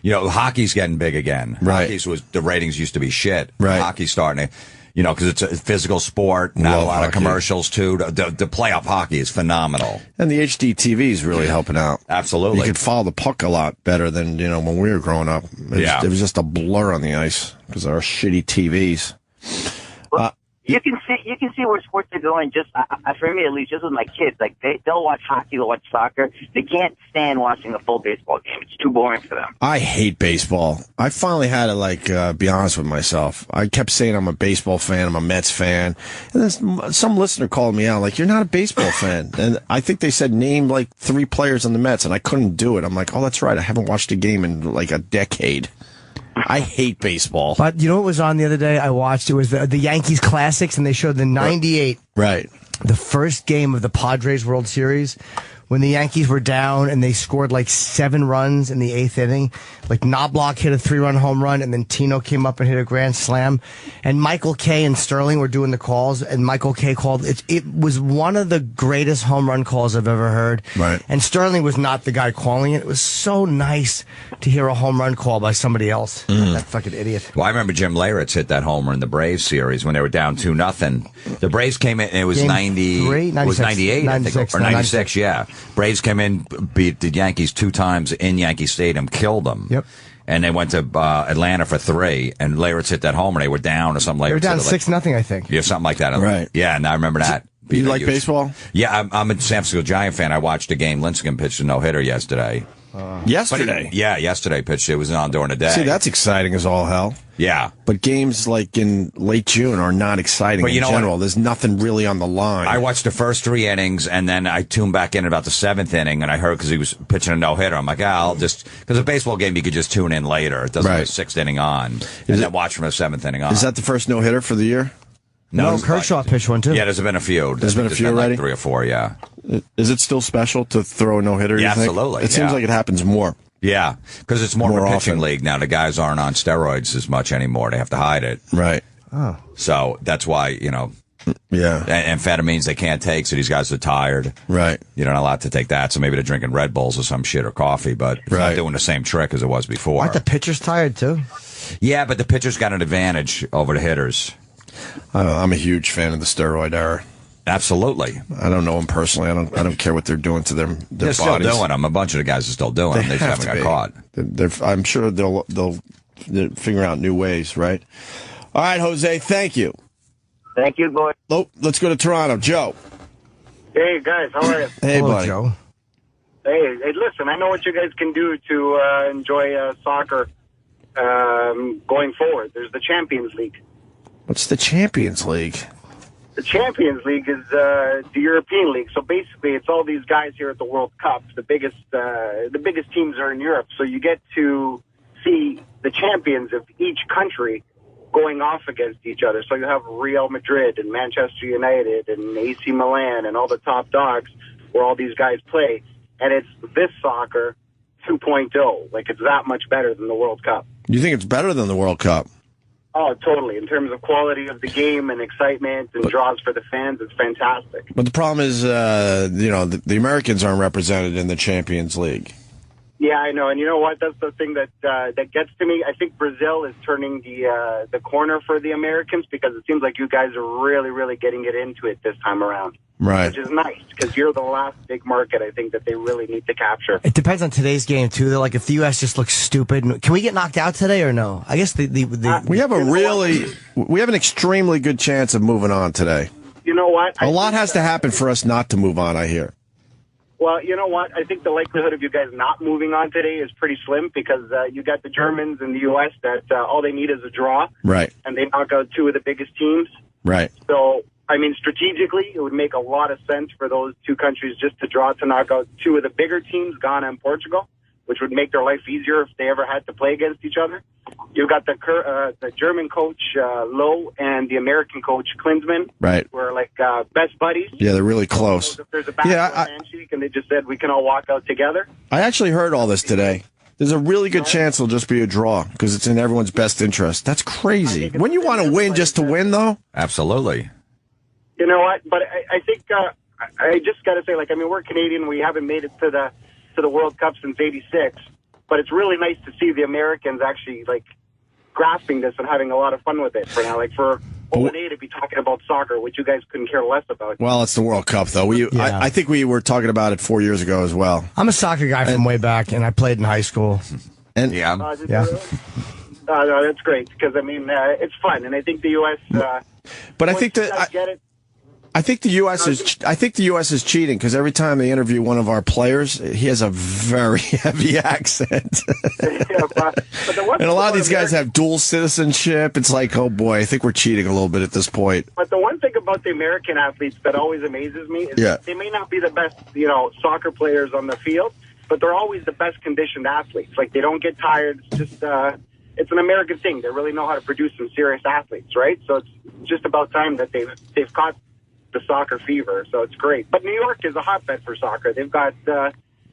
hockey's getting big again. Right. The ratings used to be shit. Right. Hockey's starting to, because it's a physical sport. Not Love a lot of hockey. commercials too. The playoff hockey is phenomenal. And the HD TV is really helping out. Absolutely. You could follow the puck a lot better than when we were growing up. It was just a blur on the ice because of our shitty TVs. You can see where sports are going. Just for me, at least, just with my kids, like they'll watch hockey, they'll watch soccer. They can't stand watching a full baseball game. It's too boring for them. I hate baseball. I finally had to be honest with myself. I kept saying I'm a baseball fan, I'm a Mets fan, and then some listener called me out like, "You're not a baseball fan." And I think they said name like 3 players on the Mets, and I couldn't do it. I'm like, "Oh, that's right. I haven't watched a game in like a decade." I hate baseball. But you know what was on the other day? I watched. It was the Yankees Classics, and they showed the '98, right, the first game of the Padres World Series. When the Yankees were down and they scored like 7 runs in the 8th inning, like Knobloch hit a 3-run home run, and then Tino came up and hit a grand slam, and Michael Kay and Sterling were doing the calls, and Michael Kay called it. It was one of the greatest home run calls I've ever heard. Right. And Sterling was not the guy calling it. It was so nice to hear a home run call by somebody else. That fucking idiot. Well, I remember Jim Leyritz hit that homer in the Braves series when they were down 2-0. The Braves came in, and it was Game 90. 3? It was 98, 96, I think, or 96, yeah. Braves came in, beat the Yankees 2 times in Yankee Stadium, killed them. Yep. And they went to Atlanta for 3, and Leyritz hit that homer. They were down or something like that. They were down 6-0, I think. Yeah, something like that. Right. Yeah, and I remember that. You like baseball? Yeah, I'm a San Francisco Giant fan. I watched a game. Lincecum pitched a no-hitter yesterday. Yesterday? Yesterday pitched. It was on during the day. See, that's exciting as all hell. Yeah. But games like in late June are not exciting in general. There's nothing really on the line. I watched the first 3 innings, and then I tuned back in about the 7th inning, and I heard because he was pitching a no-hitter. I'm like, I'll just... Because a baseball game, you could just tune in later. It doesn't have a 6th inning on. And then watch from the 7th inning on. Is that the first no-hitter for the year? No, Kershaw pitched one, too. Yeah, there's been a few. There's been a few already? Like 3 or 4, yeah. Is it still special to throw a no-hitter, Yeah, you think? absolutely. It seems like it happens more. Yeah, because it's more of a pitching often. league now. The guys aren't on steroids as much anymore. They have to hide it. Right. Oh. So that's why, Yeah. amphetamines they can't take, so these guys are tired. Right. You're not allowed to take that, so maybe they're drinking Red Bulls or some shit or coffee, but it's not doing the same trick as it was before. Aren't the pitchers tired, too? Yeah, but the pitchers got an advantage over the hitters. I'm a huge fan of the steroid era. Absolutely. I don't know them personally. I don't care what they're doing to their They're bodies. still doing them. A bunch of the guys are still doing them. They just haven't got caught. I'm sure they'll figure out new ways, right? All right, Jose, thank you. Thank you, boy. Oh, let's go to Toronto. Joe. Hey, guys, how are you? Hey, Hello, buddy. Joe. Hey, listen, I know what you guys can do to enjoy soccer going forward. There's the Champions League. What's the Champions League? The Champions League is the European League. So basically, it's all these guys here at the World Cup. The biggest teams are in Europe. So you get to see the champions of each country going off against each other. So you have Real Madrid and Manchester United and AC Milan and all the top dogs where all these guys play. And it's this soccer 2.0. Like, it's that much better than the World Cup. You think it's better than the World Cup? Oh, totally. In terms of quality of the game and excitement and draws for the fans, it's fantastic. But the problem is, the Americans aren't represented in the Champions League. Yeah, I know. And you know what? That's the thing that gets to me. I think Brazil is turning the corner for the Americans because it seems like you guys are really, really getting it into it this time around. Right. Which is nice because you're the last big market I think that they really need to capture. It depends on today's game, too. They're like, if the U.S. just looks stupid, can we get knocked out today or no? I guess we have an extremely good chance of moving on today. You know what? A lot has to happen for us not to move on, I hear. Well, you know what? I think the likelihood of you guys not moving on today is pretty slim because you got the Germans and the U.S. that all they need is a draw. Right. And they knock out 2 of the biggest teams. Right. So, I mean, strategically, it would make a lot of sense for those 2 countries just to draw to knock out 2 of the bigger teams, Ghana and Portugal, which would make their life easier if they ever had to play against each other. You've got the German coach, Lowe, and the American coach, Klinsmann. Right. Who are like best buddies. Yeah, they're really close. So if there's a backdoor handshake and they just said we can all walk out together. I actually heard all this today. There's a really good chance it'll just be a draw because it's in everyone's best interest. That's crazy. Wouldn't you want to win just to win, though? Absolutely. You know what? But I think I just got to say, like, I mean, we're Canadian. We haven't made it to the World Cup since '86. But it's really nice to see the Americans actually, like, grasping this and having a lot of fun with it for now. Like, for O&A to be talking about soccer, which you guys couldn't care less about. Well, it's the World Cup, though. I think we were talking about it 4 years ago as well. I'm a soccer guy from way back, and I played in high school. And Yeah. No, that's great because, I mean, it's fun. And I think the U.S. But I think that get it. I think the U.S. is cheating because every time they interview one of our players, he has a very heavy accent. And a lot of these guys have dual citizenship. It's like, oh boy, I think we're cheating a little bit at this point. But the one thing about the American athletes that always amazes me is that they may not be the best, soccer players on the field, but they're always the best conditioned athletes. Like, they don't get tired. It's it's an American thing. They really know how to produce some serious athletes, right? So it's just about time that they've caught the soccer fever. So it's great. But New York is a hotbed for soccer. They've got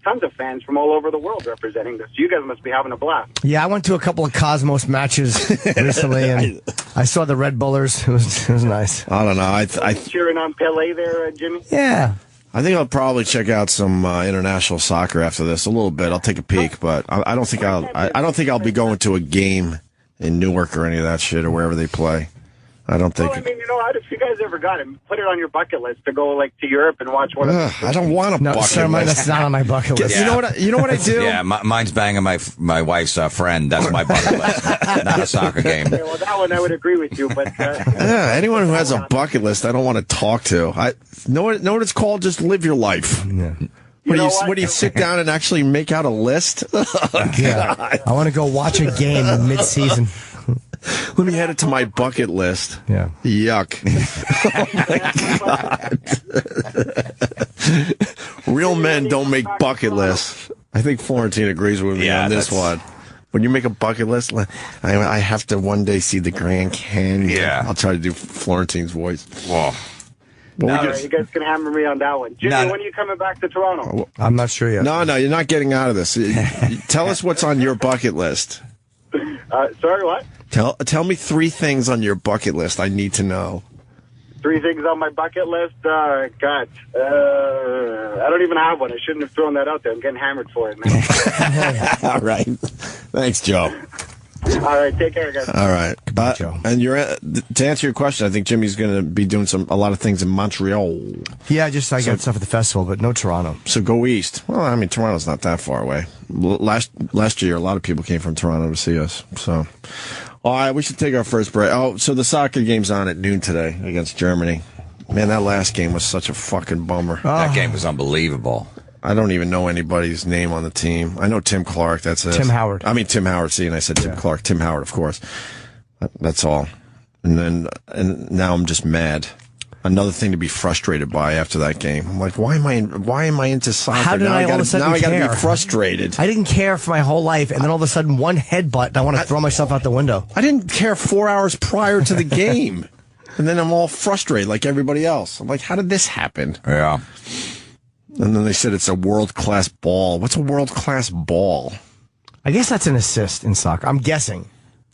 tons of fans from all over the world representing this. You guys must be having a blast. Yeah, I went to a couple of Cosmos matches recently, and I saw the Red Bullers. It was nice. I don't know. I cheering on Pele there, Jimmy. Yeah. I think I'll probably check out some international soccer after this a little bit. I'll take a peek, but I don't think I'll be going to a game in Newark or any of that shit or wherever they play. I don't think. Well, I mean, you know, if you guys ever got it, put it on your bucket list to go like to Europe and watch one. I don't want a bucket list. That's not on my bucket list. Yeah. You know what I do? Yeah, mine's banging my wife's friend. That's my bucket list. Not a soccer game. Okay, well, that one I would agree with you, but yeah, anyone who has a bucket list, I don't want to talk to. I know what it's called. Just live your life. Yeah. What do you sit down and actually make out a list? Yeah, I want to go watch a game mid-season. Let me add it to my bucket list. Yeah. Yuck. Oh, my God. Real men don't make bucket lists. I think Florentine agrees with me on this one. When you make a bucket list, I have to one day see the Grand Canyon. Yeah. I'll try to do Florentine's voice. Whoa. Well, you guys can hammer me on that one. Jimmy, when are you coming back to Toronto? I'm not sure yet. No, you're not getting out of this. Tell us what's on your bucket list. Sorry, what? Tell me 3 things on your bucket list I need to know. 3 things on my bucket list? God. I don't even have one. I shouldn't have thrown that out there. I'm getting hammered for it, man. All right. Thanks, Joe. All right. Take care, guys. All right. Joe. And to answer your question, I think Jimmy's going to be doing a lot of things in Montreal. Yeah, I got stuff at the festival, but no Toronto. So go east. Well, I mean, Toronto's not that far away. Last year, a lot of people came from Toronto to see us. So, all right, we should take our first break. Oh, so the soccer game's on at noon today against Germany. Man, that last game was such a fucking bummer. That game was unbelievable. I don't even know anybody's name on the team. I know Tim Clark. That's it. Tim Howard. I mean, Tim Howard. See, and I said Tim Clark. Tim Howard, of course. That's all. And now I'm just mad. Another thing to be frustrated by after that game. I'm like, why am I into soccer? How did I all of a sudden now care? I got to be frustrated. I didn't care for my whole life, and then all of a sudden, one headbutt, and I want to throw myself out the window. I didn't care 4 hours prior to the game. And then I'm all frustrated like everybody else. I'm like, how did this happen? Yeah. And then they said it's a world-class ball. What's a world-class ball? I guess that's an assist in soccer. I'm guessing.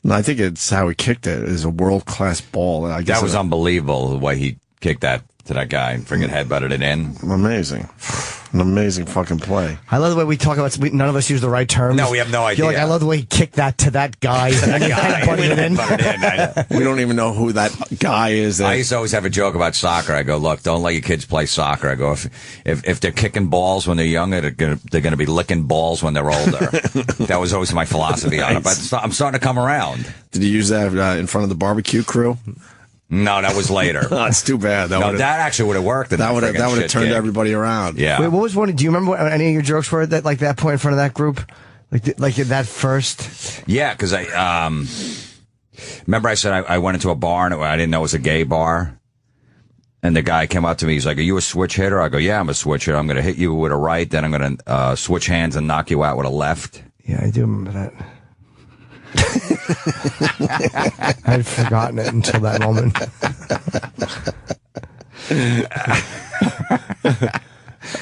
No, I think it's how he kicked it. Is a world-class ball. I guess that was unbelievable, the way he kicked that to that guy and freaking headbutted it in. Amazing. An amazing fucking play. I love the way we talk about none of us use the right terms. No, we have no idea. You're like, I love the way he kicked that to that guy. We don't even know who that guy is. I used to always have a joke about soccer. I go, look, don't let your kids play soccer. I go, if they're kicking balls when they're younger, they're going to be licking balls when they're older. That was always my philosophy on it. But I'm starting to come around. Did you use that in front of the barbecue crew? No, that was later. Oh, it's too bad. That actually would have worked. That would have turned everybody around. Yeah. Wait, what was one? Do you remember what any of your jokes were that that point in front of that group, like that first? Yeah, because I remember I said I went into a bar and I didn't know it was a gay bar, and the guy came up to me. He's like, "Are you a switch hitter?" I go, "Yeah, I'm a switch hitter. I'm going to hit you with a right, then I'm going to switch hands and knock you out with a left." Yeah, I do remember that. I'd forgotten it until that moment.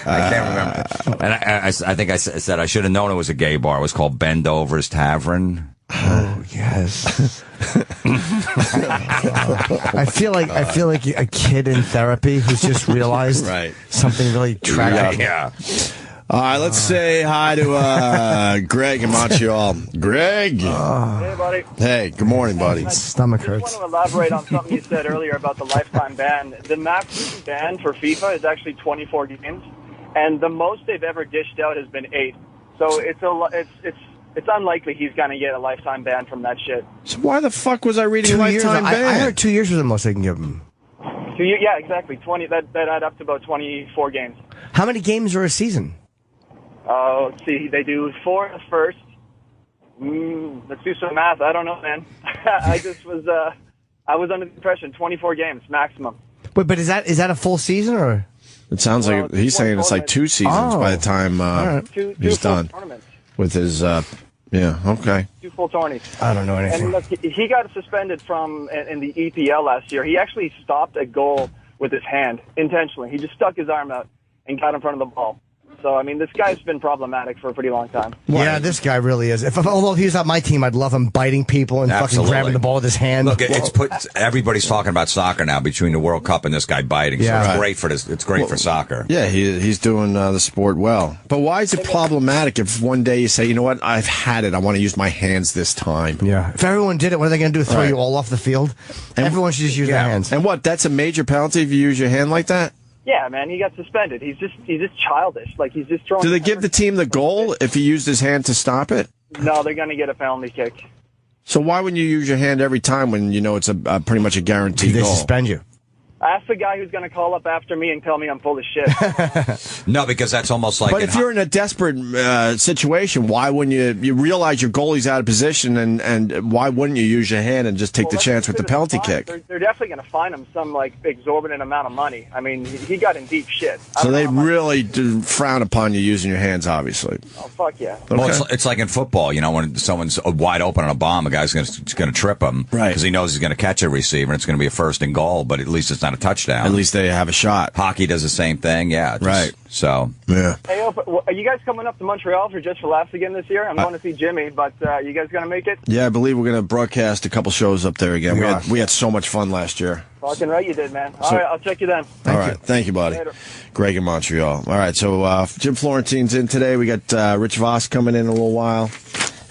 I can't remember. And I think I said I should have known it was a gay bar. It was called Bendover's Tavern. Oh yes. I feel like a kid in therapy who's just realized something really tragic. Yeah. All right, let's say hi to Greg in Montreal. Greg. Hey, buddy. Hey, good morning, buddy. Stomach hurts. I just want to elaborate on something you said earlier about the lifetime ban. The maximum ban for FIFA is actually 24 games, and the most they've ever dished out has been 8. So it's unlikely he's going to get a lifetime ban from that shit. So why the fuck was I reading lifetime ban? I heard 2 years was the most they can give him. Yeah, exactly. 20. That add up to about 24 games. How many games are a season? Let's see. They do 4 in the first. Let's do some math. I don't know, man. I was under the impression 24 games maximum. But is that a full season or? It sounds like he's saying it's like 2 seasons by the time he's done with his Yeah, okay. 2 full tourneys. I don't know anything. And look, he got suspended in the EPL last year. He actually stopped a goal with his hand intentionally. He just stuck his arm out and got in front of the ball. So, I mean, this guy's been problematic for a pretty long time. Yeah, this guy really is. Although he was on my team, I'd love him biting people and fucking grabbing the ball with his hand. Look, everybody's talking about soccer now between the World Cup and this guy biting. Yeah, so it's great for this. It's great for soccer. Yeah, he's doing the sport well. But why is it problematic if one day you say, you know what, I've had it. I want to use my hands this time. Yeah. If everyone did it, what are they going to do? Throw you all off the field? Everyone should just use their hands. And what? That's a major penalty if you use your hand like that? Yeah, man, he got suspended. He's just childish. Like, he's just throwing. Do they give the team the goal if he used his hand to stop it? No, they're going to get a penalty kick. So why wouldn't you use your hand every time when you know it's a pretty much a guaranteed goal? They suspend you. Ask the guy who's going to call up after me and tell me I'm full of shit. No, because that's almost like... But if you're in a desperate situation, why wouldn't you realize your goalie's out of position, and why wouldn't you use your hand and just take the chance with the penalty kick? They're definitely going to fine him some, like, exorbitant amount of money. I mean, he got in deep shit. So they really do frown upon you using your hands, obviously. Oh, fuck yeah. Okay. Well, it's like in football, you know, when someone's wide open on a bomb, a guy's going to trip him. Right. Because he knows he's going to catch a receiver, and it's going to be a first and goal, but at least it's not a touchdown. At least they have a shot. Hockey does the same thing, yeah. Right. So. Yeah. Hey, are you guys coming up to Montreal for Just for Laughs again this year? I'm going to see Jimmy, but you guys going to make it? Yeah, I believe we're going to broadcast a couple shows up there again. We had so much fun last year. Fucking right you did, man. All right, I'll check you then. All right. Thank you, buddy. Later. Greg in Montreal. All right, so Jim Florentine's in today. We got Rich Voss coming in a little while.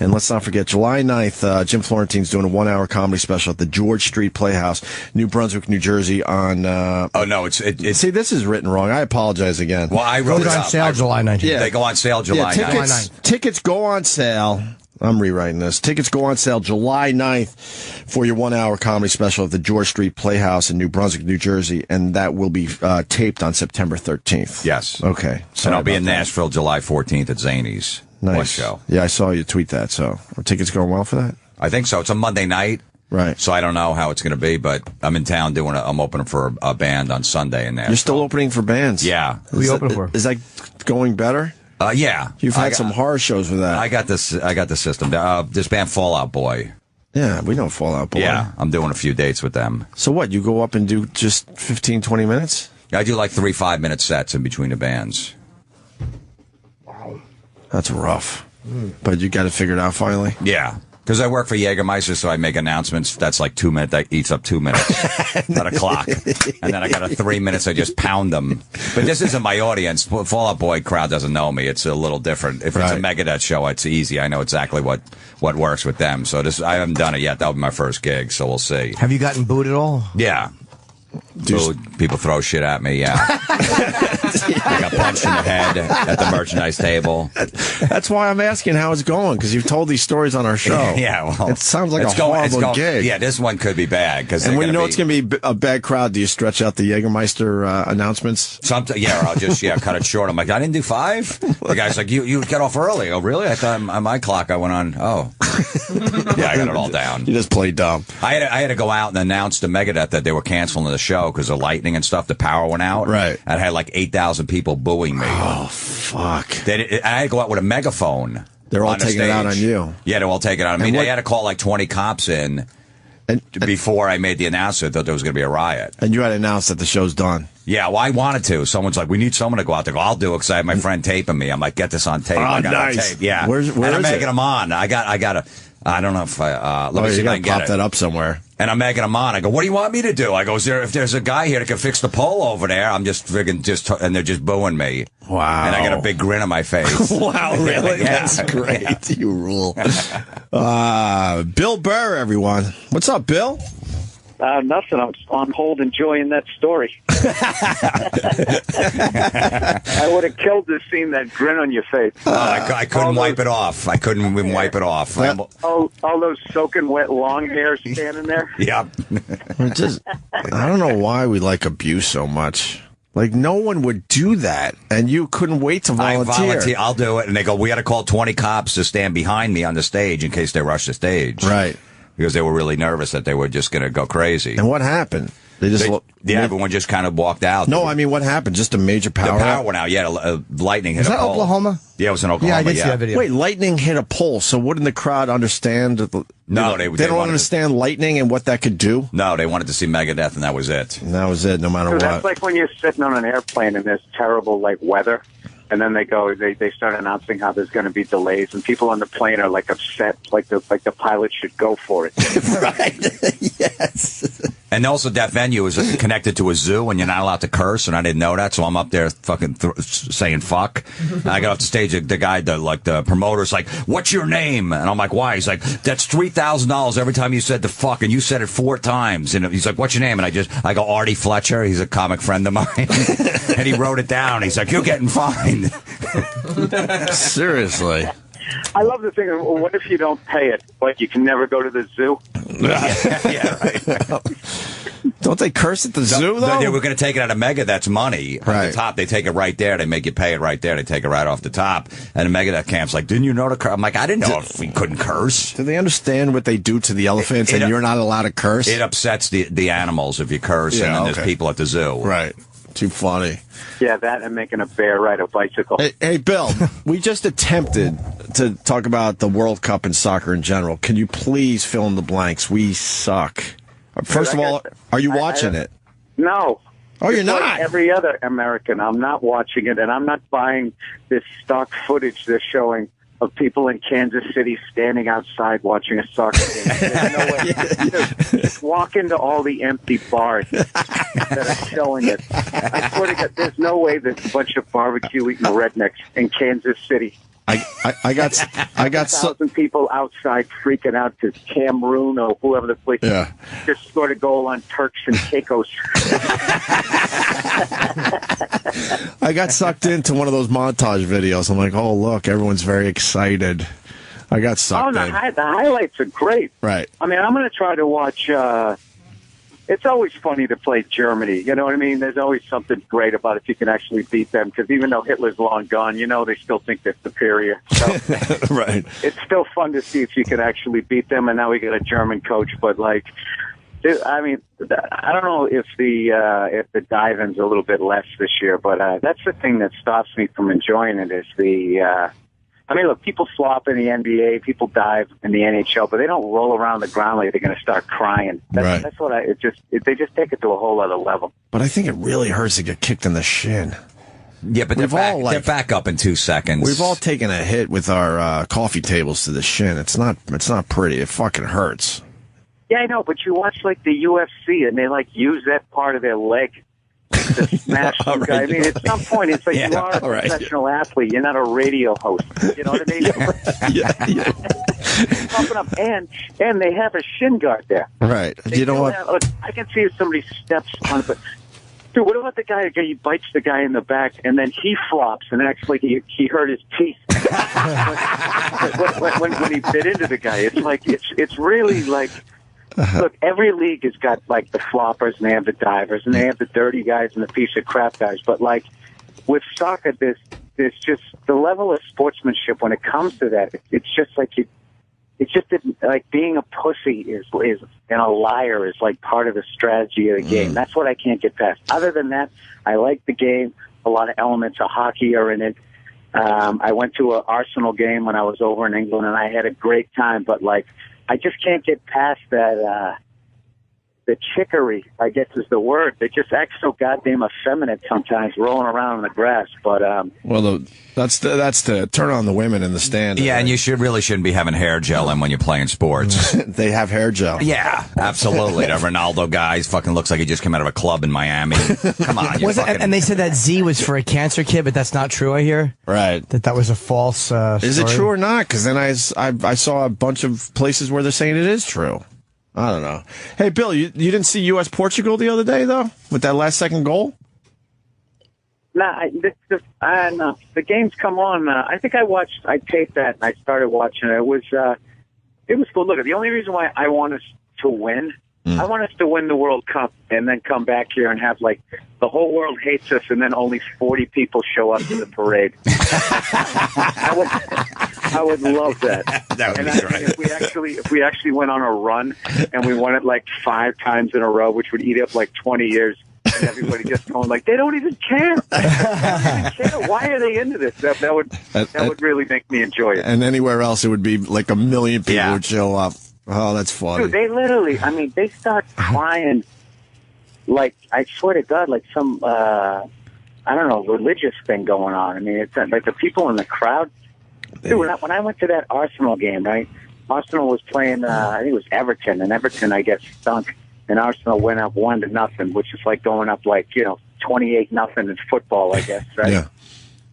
And let's not forget, July 9th, Jim Florentine's doing a 1-hour comedy special at the George Street Playhouse, New Brunswick, New Jersey on... oh, no, it's... See, this is written wrong. I apologize again. Well, I wrote it on sale July 19th. Yeah, they go on sale July 9th. Tickets go on sale. I'm rewriting this. Tickets go on sale July 9th for your 1-hour comedy special at the George Street Playhouse in New Brunswick, New Jersey, and that will be taped on September 13th. Yes. Okay. And I'll be in Nashville July 14th at Zany's. Nice. Show. Yeah, I saw you tweet that. So, are tickets going well for that? I think so. It's a Monday night. Right. So I don't know how it's going to be, but I'm in town I'm opening for a band on Sunday in Nashville. You're still opening for bands? Yeah. Who are you opening for? Is that going better? Yeah. You've had some horror shows with that. I got the system. This band Fall Out Boy. Yeah, we know Fall Out Boy. Yeah, I'm doing a few dates with them. So what, you go up and do just 15, 20 minutes? I do like 3 5-minute sets in between the bands. Wow. That's rough. But you got it figured out finally? Yeah. Because I work for Jägermeister, so I make announcements. That's like 2 minutes. That eats up 2 minutes. Not a clock. And then I got 3 minutes. I just pound them. But this isn't my audience. Fall Out Boy crowd doesn't know me. It's a little different. If it's a Megadeth show, it's easy. I know exactly what works with them. So I haven't done it yet. That'll be my first gig, so we'll see. Have you gotten booed at all? Yeah. People throw shit at me, yeah. I got punched in the head at the merchandise table. That's why I'm asking how it's going, because you've told these stories on our show. Yeah, well, it sounds like a horrible gig. Yeah, this one could be bad. And when you know it's going to be a bad crowd, do you stretch out the Jägermeister announcemts? Yeah, or I'll just cut it short. I'm like, I didn't do 5? The guy's like, you got off early. Oh, really? I thought on my clock I went on. Oh. Yeah, I got it all down. You just play dumb. I had to go out and announce to Megadeth that they were canceling the show because of lightning and stuff. The power went out. Right. And I had like 8,000 people booing me. Oh, fuck. I had to go out with a megaphone. They're all taking it out on you. Yeah, they're all taking it out on me. They had to call like 20 cops in before I made the announcement. Thought there was going to be a riot. And you had to announce that the show's done. Yeah, well, I wanted to. Someone's like, we need someone to go out there. I'll do it because I have my friend taping me. I'm like, get this on tape. I got nice. it on tape. Yeah. Where and I'm is making it? them on. I don't know if let me see if I can get pop that up somewhere. And I'm making them on. I go, what do you want me to do? I go, if there's a guy here that can fix the pole over there, I'm just friggin' and they're just booing me. Wow. And I got a big grin on my face. Wow, really? Yeah. That's great. Yeah. You rule. Bill Burr, everyone. What's up, Bill? Nothing. I'm on hold enjoying that story. I would have killed to see that grin on your face. I couldn't wipe it off. I couldn't even wipe it off. All those soaking wet long hairs standing there. Yep. I don't know why we like abuse so much. Like, no one would do that, and you couldn't wait to volunteer. I'll do it. And they go, we had to call 20 cops to stand behind me on the stage in case they rushed the stage. Right. Because they were really nervous that they were just going to go crazy. And what happened? Everyone just kind of walked out. No, I mean, what happened? Just a major power. The power went out. Yeah, lightning hit a pole. Was that Oklahoma? Yeah, it was in Oklahoma. Yeah, I did see that video. Wait, lightning hit a pole. So wouldn't the crowd understand? No, they don't understand lightning and what that could do. No, they wanted to see Megadeth, and that was it. And that was it. No matter what. That's like when you're sitting on an airplane and there's terrible weather. And then they start announcing how there's going to be delays, and people on the plane are upset, like the pilot should go for it. Right? Yes. And also, that venue is connected to a zoo, and you're not allowed to curse, and I didn't know that, so I'm up there fucking saying fuck. And I got off the stage, the promoter's like, "What's your name?" And I'm like, "Why?" He's like, "That's $3,000 every time you said the fuck, and you said it 4 times." And he's like, "What's your name?" And I go, "Artie Fletcher." He's a comic friend of mine. And he wrote it down. He's like, "You're getting fined." Seriously. I love the thing. What if you don't pay it? Like, you can never go to the zoo? Yeah, right. Don't they curse at the zoo, though? They were going to take it out of Megadeth's money. Right. At the top, they take it right there. They make you pay it right there. They take it right off the top. And the Megadeth camp's like, "Didn't you know to curse?" I'm like, "I didn't know if we couldn't curse." Do they understand what they do to the elephants and you're not allowed to curse? It upsets the animals if you curse, and then there's people at the zoo. Right. Too funny. Yeah, that and making a bear ride a bicycle. Hey, Bill, we just attempted to talk about the World Cup and soccer in general. Can you please fill in the blanks? We suck. First of all, are you watching it? No. Oh, you're not? Like every other American, I'm not watching it, and I'm not buying this stock footage they're showing of people in Kansas City standing outside watching a soccer game. There's no way. Just walk into all the empty bars that are showing it. I swear to God, there's no way there's a bunch of barbecue-eating rednecks in Kansas City. I got 1,000 people outside freaking out because Cameroon or whoever the place just scored a goal on Turks and Caicos. I got sucked into one of those montage videos. I'm like, oh, look, everyone's very excited. I got sucked in. The highlights are great. Right. I mean, I'm going to try to watch... it's always funny to play Germany. You know what I mean? There's always something great about if you can actually beat them, because even though Hitler's long gone, they still think they're superior. So right. It's still fun to see if you can actually beat them, and now we got a German coach. But, I mean, I don't know if the diving's a little bit less this year, but that's the thing that stops me from enjoying it is I mean, look, people flop in the NBA, people dive in the NHL, but they don't roll around the ground like they're going to start crying. That's what they just take it to a whole other level. But I think it really hurts to get kicked in the shin. Yeah, but they're back up in 2 seconds. We've all taken a hit with our coffee tables to the shin. It's not pretty. It fucking hurts. Yeah, I know, but you watch the UFC and they use that part of their leg to smash some guy. I mean, at some point, it's like you are a professional athlete. You're not a radio host. You know what I mean? Yeah. Pumping up, and they have a shin guard there. Right. You know what? Look, I can see if somebody steps on it, but dude, what about the guy who bites the guy in the back and then he flops and acts like he hurt his teeth when he bit into the guy? It's really like. Look, every league has got the floppers and they have the divers and they have the dirty guys and the piece of crap guys. But with soccer, there's just the level of sportsmanship when it comes to that. It's just being a pussy is and a liar is part of the strategy of the game. That's what I can't get past. Other than that, I like the game. A lot of elements of hockey are in it. I went to an Arsenal game when I was over in England and I had a great time. But I just can't get past that, the chickery, I guess is the word. They just act so goddamn effeminate sometimes, rolling around in the grass. But well, that's to turn on the women in the stand. Yeah, and you shouldn't be having hair gel in when you're playing sports. They have hair gel. Yeah, absolutely. The Ronaldo guy fucking looks like he just came out of a club in Miami. Come on. And they said that Z was for a cancer kid, but that's not true, I hear. Right. That was a false story. Is it true or not? Because then I saw a bunch of places where they're saying it is true. I don't know. Hey, Bill, you didn't see U.S.-Portugal the other day, though, with that last-second goal? Nah, no. The game's come on. I think I taped that, and I started watching it. It was cool. Look, the only reason why I want us to win, I want us to win the World Cup and then come back here and have, the whole world hates us and then only 40 people show up to the parade. I would love that. That would and be great. If we actually went on a run and we won it like 5 times in a row, which would eat up like 20 years, and everybody just going like, they don't even care. They don't even care. Why are they into this? That would really make me enjoy it. And anywhere else, it would be like 1 million people would show up. Oh, that's funny. Dude, they literally, I mean, they start crying like, I swear to God, like some, I don't know, religious thing going on. I mean, it's like the people in the crowd. Dude, when I went to that Arsenal game, right? Arsenal was playing, I think it was Everton, and Everton, I guess, stunk. And Arsenal went up 1-0, which is like going up 28-0 in football, I guess, right? Yeah.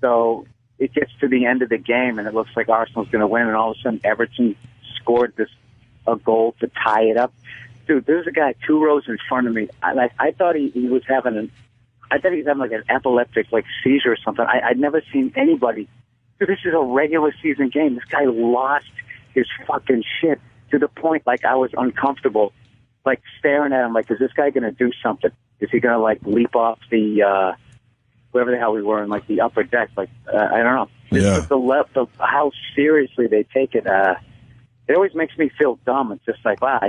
So it gets to the end of the game, and it looks like Arsenal's going to win, and all of a sudden Everton scored a goal to tie it up. Dude, there's a guy 2 rows in front of me. I thought he was having like an epileptic seizure or something. I'd never seen anybody. Dude, this is a regular season game. This guy lost his fucking shit to the point I was uncomfortable. Staring at him, is this guy going to do something? Is he going to, leap off the, wherever the hell we were in, the upper deck? I don't know. Yeah. The how seriously they take it, it always makes me feel dumb. It's just wow,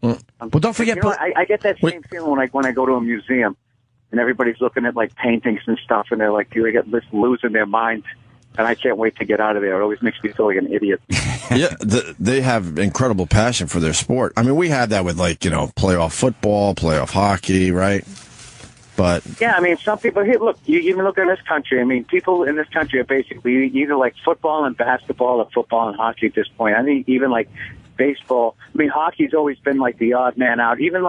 Well, don't forget... I get that same feeling when I go to a museum and everybody's looking at, paintings and stuff, and they're they get just losing their minds. And I can't wait to get out of there. It always makes me feel like an idiot. Yeah, they have incredible passion for their sport. I mean, we have that with playoff football, playoff hockey, right? But yeah, I mean, some people here. Look, you even look at this country. I mean, people in this country are basically either football and basketball or football and hockey at this point. I think even baseball. I mean, hockey's always been the odd man out. Even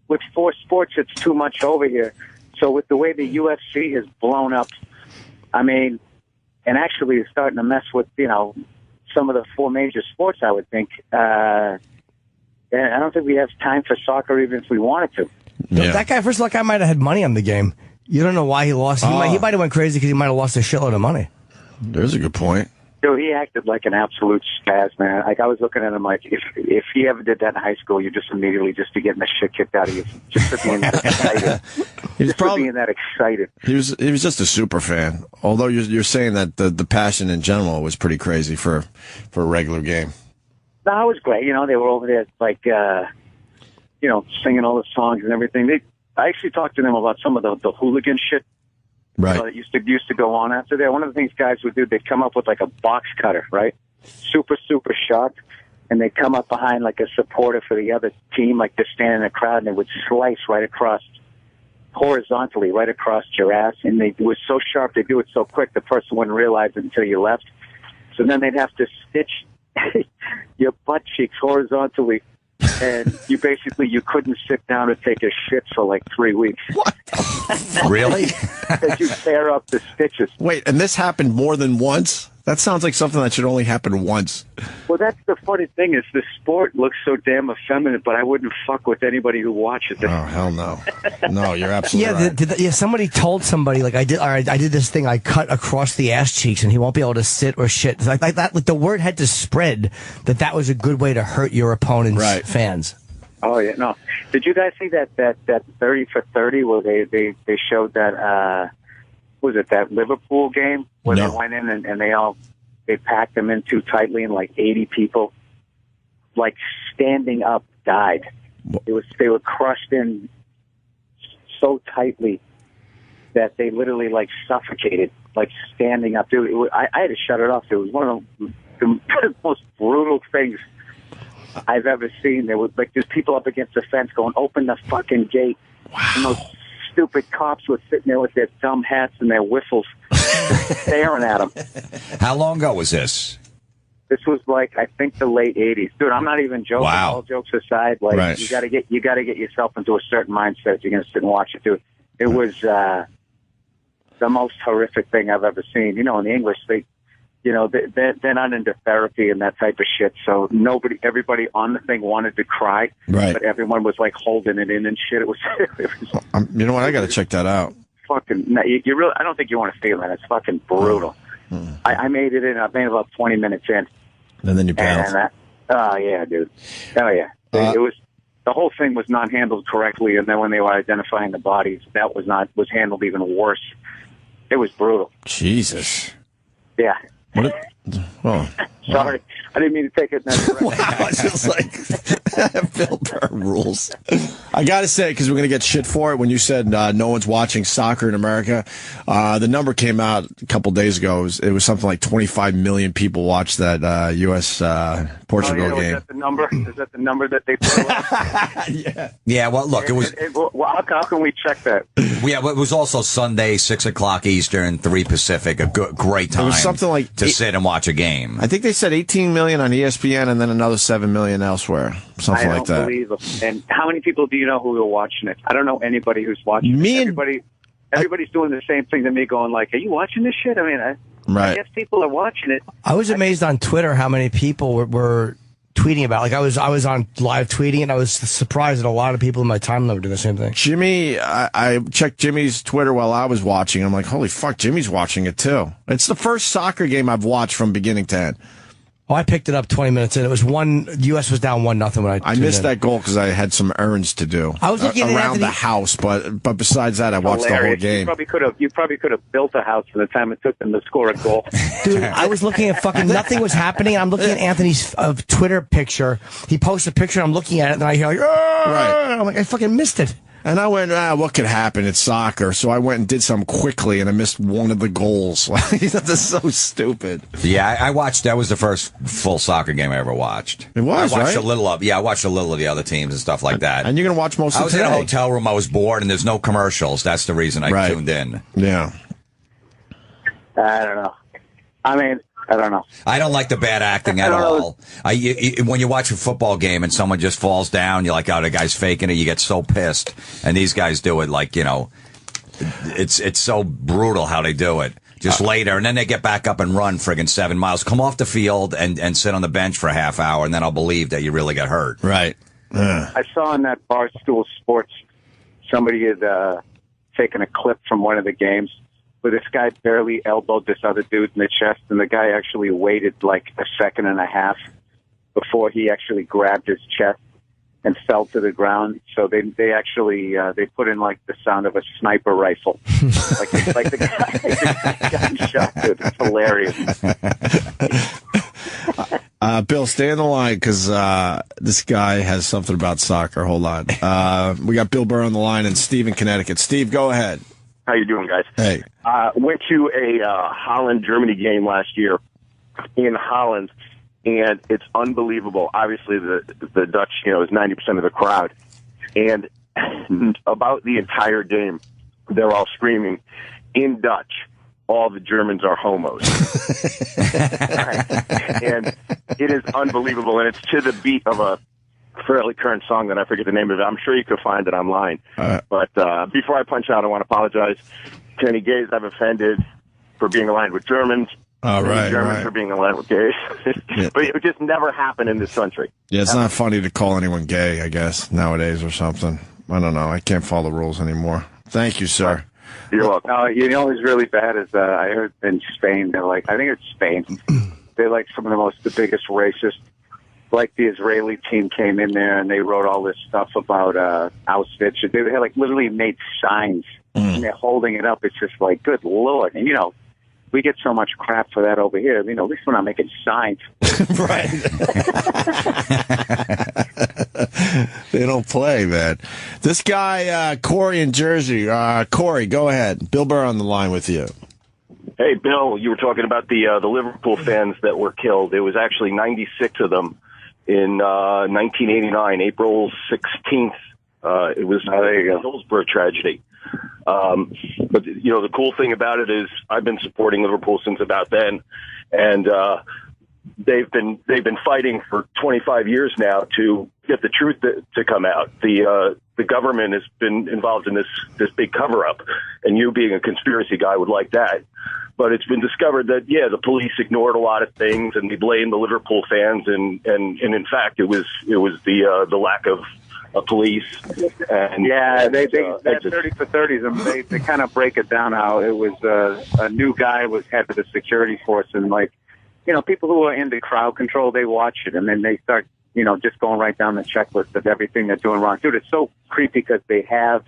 with 4 sports, it's too much over here. So with the way the UFC has blown up, I mean. And actually, it's starting to mess with, some of the 4 major sports, I would think. And I don't think we have time for soccer even if we wanted to. Yeah. That guy, first of all, that guy might have had money on the game. You don't know why he lost. He might have went crazy because he might have lost a shitload of money. There's a good point. Dude, he acted like an absolute spaz, man. I was looking at him if he ever did that in high school, you just immediately just be getting the shit kicked out of you. Just for being that excited. Being that excited. He was just a super fan. Although you're saying that the passion in general was pretty crazy for a regular game. No, it was great. They were over there singing all the songs and everything. I actually talked to them about some of the hooligan shit. Right. That used to go on after there. One of the things guys would do, they'd come up with a box cutter, right? Super, super sharp. And they'd come up behind a supporter for the other team, to stand in the crowd, and they would slice right across, horizontally, right across your ass. And it was so sharp, they do it so quick, the person wouldn't realize it until you left. So then they'd have to stitch your butt cheeks horizontally. And you couldn't sit down and take a shit for 3 weeks. What? Really? Because you tear up the stitches. Wait, and this happened more than once? That sounds like something that should only happen once. Well, that's the funny thing is the sport looks so damn effeminate, but I wouldn't fuck with anybody who watches it. Oh, hell no. No, you're absolutely right. Somebody told somebody, I did this thing, I cut across the ass cheeks, and he won't be able to sit or shit. Like that, the word had to spread that was a good way to hurt your opponent's fans. Oh, yeah, no. Did you guys see that 30 for 30 where they showed that, was it that Liverpool game where they went in and they packed them in too tightly and 80 people, standing up, died. They were crushed in so tightly that they literally suffocated, standing up. Dude, I had to shut it off. It was one of the most brutal things I've ever seen. There was just people up against the fence going, "Open the fucking gate." Wow. And those stupid cops were sitting there with their dumb hats and their whistles, staring at them. How long ago was this? This was I think the late '80s, dude. I'm not even joking. Wow. All jokes aside, you got to get yourself into a certain mindset if you're going to sit and watch it, dude. It was the most horrific thing I've ever seen. In the English, they're not into therapy and that type of shit. So everybody on the thing wanted to cry, but everyone was holding it in and shit. It was you know what? I got to check that out. Fucking, you really? I don't think you want to feel that. It's fucking brutal. I made it in. I made about 20 minutes in, and then you bounced. Oh yeah, dude. Oh yeah. It was the whole thing was not handled correctly, and then when they were identifying the bodies, that was handled even worse. It was brutal. Jesus. Yeah. Oh. Sorry, I didn't mean to take it in that direction. Wow, it's just like Bill Burr rules. I got to say, because we're going to get shit for it, when you said no one's watching soccer in America, the number came out a couple days ago. It was something like 25 million people watched that U.S.-Portugal game. Is that the number? Is that the number that they put out? Yeah. Yeah, well, look, it was... how can we check that? Yeah, well, it was also Sunday, 6 o'clock Eastern, 3 Pacific, a great time It was something like to sit and watch a game. I think they said 18 million on ESPN and then another 7 million elsewhere. Something like that. I don't believe it. And how many people do you know who are watching it? I don't know anybody who's watching it. Everybody's doing the same thing to me, going like, are you watching this shit? I mean, I guess people are watching it. I was amazed on Twitter how many people were tweeting about. Like I was on live tweeting, and I was surprised that a lot of people in my timeline were doing the same thing. Jimmy, I checked Jimmy's Twitter while I was watching. I'm like, holy fuck, Jimmy's watching it too. It's the first soccer game I've watched from beginning to end. Oh, I picked it up 20 minutes in. It was U.S. was down 1-0 when I missed that goal because I had some errands to do. I was looking around the house, but besides that, I watched the whole game. You probably could have built a house for the time it took them to score a goal. Dude, I was looking at fucking nothing was happening. I'm looking at Anthony's Twitter picture. He posted a picture. I'm looking at it, and I hear like, right. I'm like, I fucking missed it. And I went, what could happen? It's soccer. So I went and did something quickly, and I missed one of the goals. That's so stupid. Yeah, I watched. That was the first full soccer game I ever watched. It was, I watched right? I watched a little of the other teams and stuff like that. And you're going to watch most of it today. I was in a hotel room. I was bored, and there's no commercials. That's the reason I tuned in. Yeah. I don't know. I don't know. I don't like the bad acting at all. When you watch a football game and someone just falls down, you're like, oh, the guy's faking it. You get so pissed. And these guys do it like, it's so brutal how they do it. Just later, and then they get back up and run friggin' 7 miles. Come off the field and sit on the bench for a half hour, and then I'll believe that you really got hurt. Right. I saw in that Barstool Sports, somebody had taken a clip from one of the games where this guy barely elbowed this other dude in the chest, and the guy actually waited like a second and a half before he actually grabbed his chest and fell to the ground. So they actually they put in like the sound of a sniper rifle, like the guy got shot. Dude, it's hilarious. Bill, stay on the line because this guy has something about soccer. Hold on. We got Bill Burr on the line and Steve in Connecticut. Steve, go ahead. How you doing, guys? Hey. Went to a Holland-Germany game last year in Holland, and it's unbelievable. Obviously, the Dutch, is 90% of the crowd. And about the entire game, they're all screaming in Dutch, all the Germans are homos. And it is unbelievable, and it's to the beat of a fairly current song that I forget the name of it. I'm sure you could find it online. But before I punch out, I want to apologize to any gays I've offended for being aligned with Germans. Germans for being aligned with gays. Yeah. But it would just never happen in this country. Yeah, it's not funny to call anyone gay, I guess, nowadays or something. I don't know. I can't follow the rules anymore. Thank you, sir. You're welcome. What's really bad is I heard in Spain, I think it's Spain, they're like some of the biggest racists. Like the Israeli team came in there and they wrote all this stuff about Auschwitz. They had like literally made signs and they're holding it up. It's just like, good Lord. And we get so much crap for that over here. At least we're not making signs. Right. They don't play, man. This guy, Corey in Jersey. Corey, go ahead. Bill Burr on the line with you. Hey, Bill, you were talking about the Liverpool fans that were killed. It was actually 96 of them in 1989, April 16th. It was the Hillsborough tragedy. But the cool thing about it is I've been supporting Liverpool since about then, and they've been fighting for 25 years now to get the truth to come out. The government has been involved in this big cover up, and you being a conspiracy guy would like that. But it's been discovered that the police ignored a lot of things, and they blamed the Liverpool fans, and in fact it was the lack of police. And that 30 for 30s. They kind of break it down how it was a new guy was head of the security force, and people who are into crowd control, they watch it and then they start just going right down the checklist of everything they're doing wrong. Dude, it's so creepy because they have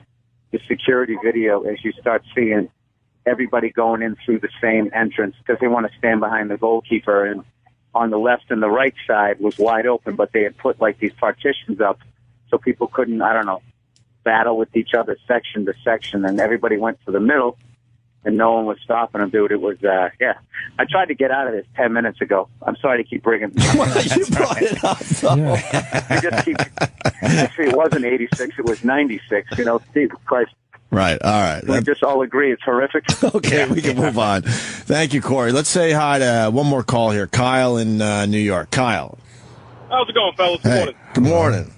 the security video as you start seeing everybody going in through the same entrance because they want to stand behind the goalkeeper. And on the left and the right side was wide open, but they had put like these partitions up so people couldn't, I don't know, battle with each other section to section. And everybody went to the middle, and no one was stopping them, dude. It was, yeah. I tried to get out of this 10 minutes ago. I'm sorry to keep bringing this up. You brought it up, though. I just keep, actually, it wasn't 86. It was 96. You know, Jesus Christ. Right. All right. We just all agree it's horrific. Okay, we can move on. Thank you, Corey. Let's say hi to one more call here. Kyle in New York. Kyle. How's it going, fellas? Good morning. Good morning.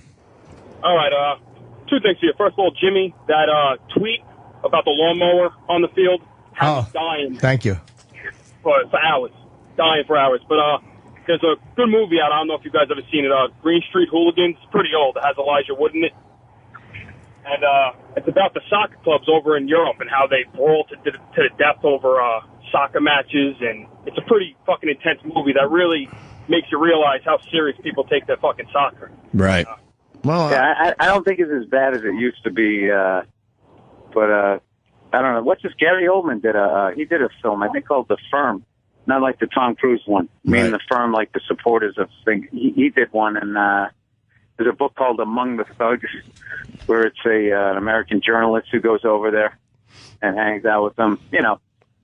All right, two things here. First of all, Jimmy, that tweet about the lawnmower on the field, dying. Thank you. For hours. Dying for hours. But there's a good movie out. I don't know if you guys ever seen it. Green Street Hooligans. It's pretty old. It has Elijah Wood in it. And it's about the soccer clubs over in Europe and how they brawl to the death over soccer matches. And it's a pretty fucking intense movie that really makes you realize how serious people take their fucking soccer. Right. Well, yeah, I don't think it's as bad as it used to be. But I don't know. What's this? Gary Oldman did he did a film, I think, called The Firm. Not like the Tom Cruise one. I mean, The Firm, like the supporters of things. He did one, and there's a book called Among the Thugs, where it's an American journalist who goes over there and hangs out with them. You know,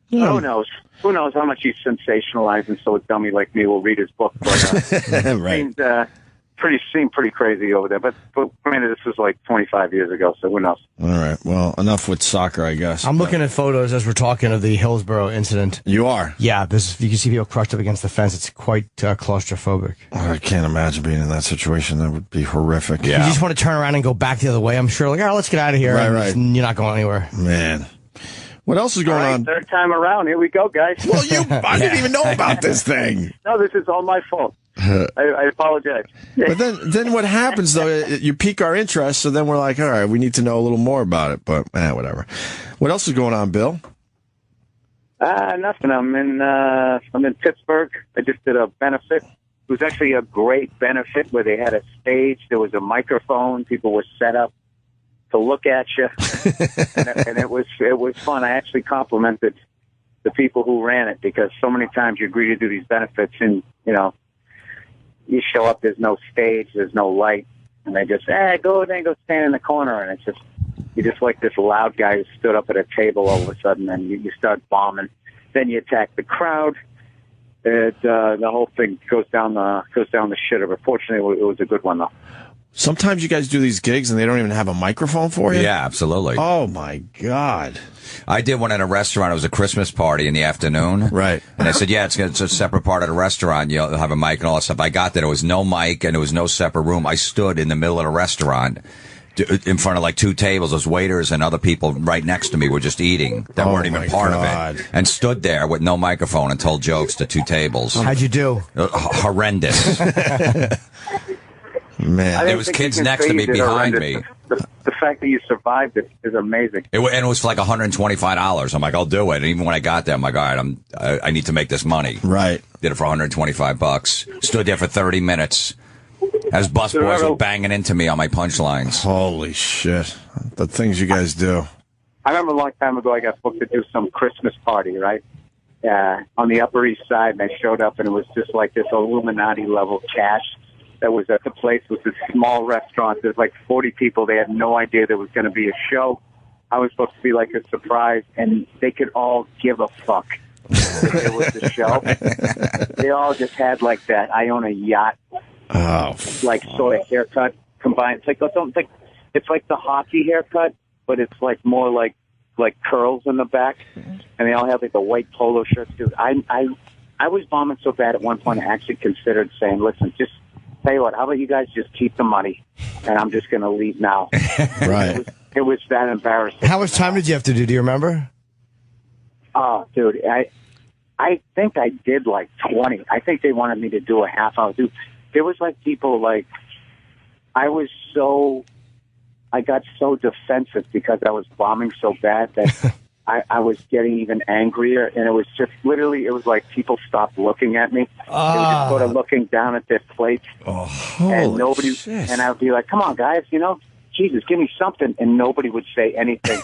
who knows? Who knows how much he's sensationalizing so a dummy like me will read his book. But, right. Seemed pretty crazy over there. But granted, this was like 25 years ago, so who knows? All right. Well, enough with soccer, I guess. I'm looking at photos as we're talking of the Hillsborough incident. You are? Yeah. You can see people crushed up against the fence. It's quite claustrophobic. Oh, I can't imagine being in that situation. That would be horrific. Yeah. You just want to turn around and go back the other way. I'm sure, like, all right, let's get out of here. Right. You're not going anywhere. Man. What else is going on? Third time around. Here we go, guys. Well, I didn't even know about this thing. No, this is all my fault. I apologize. But then what happens, though, you pique our interest, so then we're like, all right, we need to know a little more about it, but whatever. What else is going on, Bill? Nothing. I'm in Pittsburgh. I just did a benefit. It was actually a great benefit where they had a stage. There was a microphone. People were set up to look at you, and it was fun. I actually complimented the people who ran it because so many times you agree to do these benefits, and you show up, there's no stage, there's no light, and they just go stand in the corner, and you're just like this loud guy who stood up at a table all of a sudden, and you start bombing. Then you attack the crowd. The whole thing goes down the shitter. But fortunately, it was a good one though. Sometimes you guys do these gigs and they don't even have a microphone for you? Yeah, absolutely. Oh, my God. I did one at a restaurant. It was a Christmas party in the afternoon. Right. And I said, yeah, it's a separate part of the restaurant. You'll have a mic and all that stuff. I got there. There was no mic and there was no separate room. I stood in the middle of the restaurant in front of like two tables. Those waiters and other people right next to me were just eating that weren't even part of it. And stood there with no microphone and told jokes to two tables. How'd you do? Horrendous. Man, there was kids next to me behind me. The fact that you survived it is amazing. And it was for like $125. I'm like, I'll do it. And even when I got there, I'm like, all right, I need to make this money. Right. Did it for $125. Stood there for 30 minutes as busboys were banging into me on my punchlines. Holy shit. The things you guys do. I remember a long time ago I got booked to do some Christmas party, right? On the Upper East Side, and I showed up, and it was just like this Illuminati-level cash that was at the place. It was this small restaurant. There's like 40 people. They had no idea there was going to be a show. I was supposed to be like a surprise, and they could all give a fuck if it was a show. They all just had like that I own a yacht, like sort of haircut combined. It's like it's like the hockey haircut, but it's like more like curls in the back, and they all have like the white polo shirts. Dude, I was bombing so bad at one point I actually considered saying, listen, just tell you what, how about you guys just keep the money, and I'm just going to leave now. Right. It was that embarrassing. How much time did you have to do? Do you remember? Oh, dude, I think I did like 20. I think they wanted me to do a half hour. Dude, there was like people like, I got so defensive because I was bombing so bad that I was getting even angrier, and it was just literally, it was like people stopped looking at me. They were just sort of looking down at their plates, and nobody. Shit. And I would be like, "Come on, guys, Jesus, give me something," and nobody would say anything.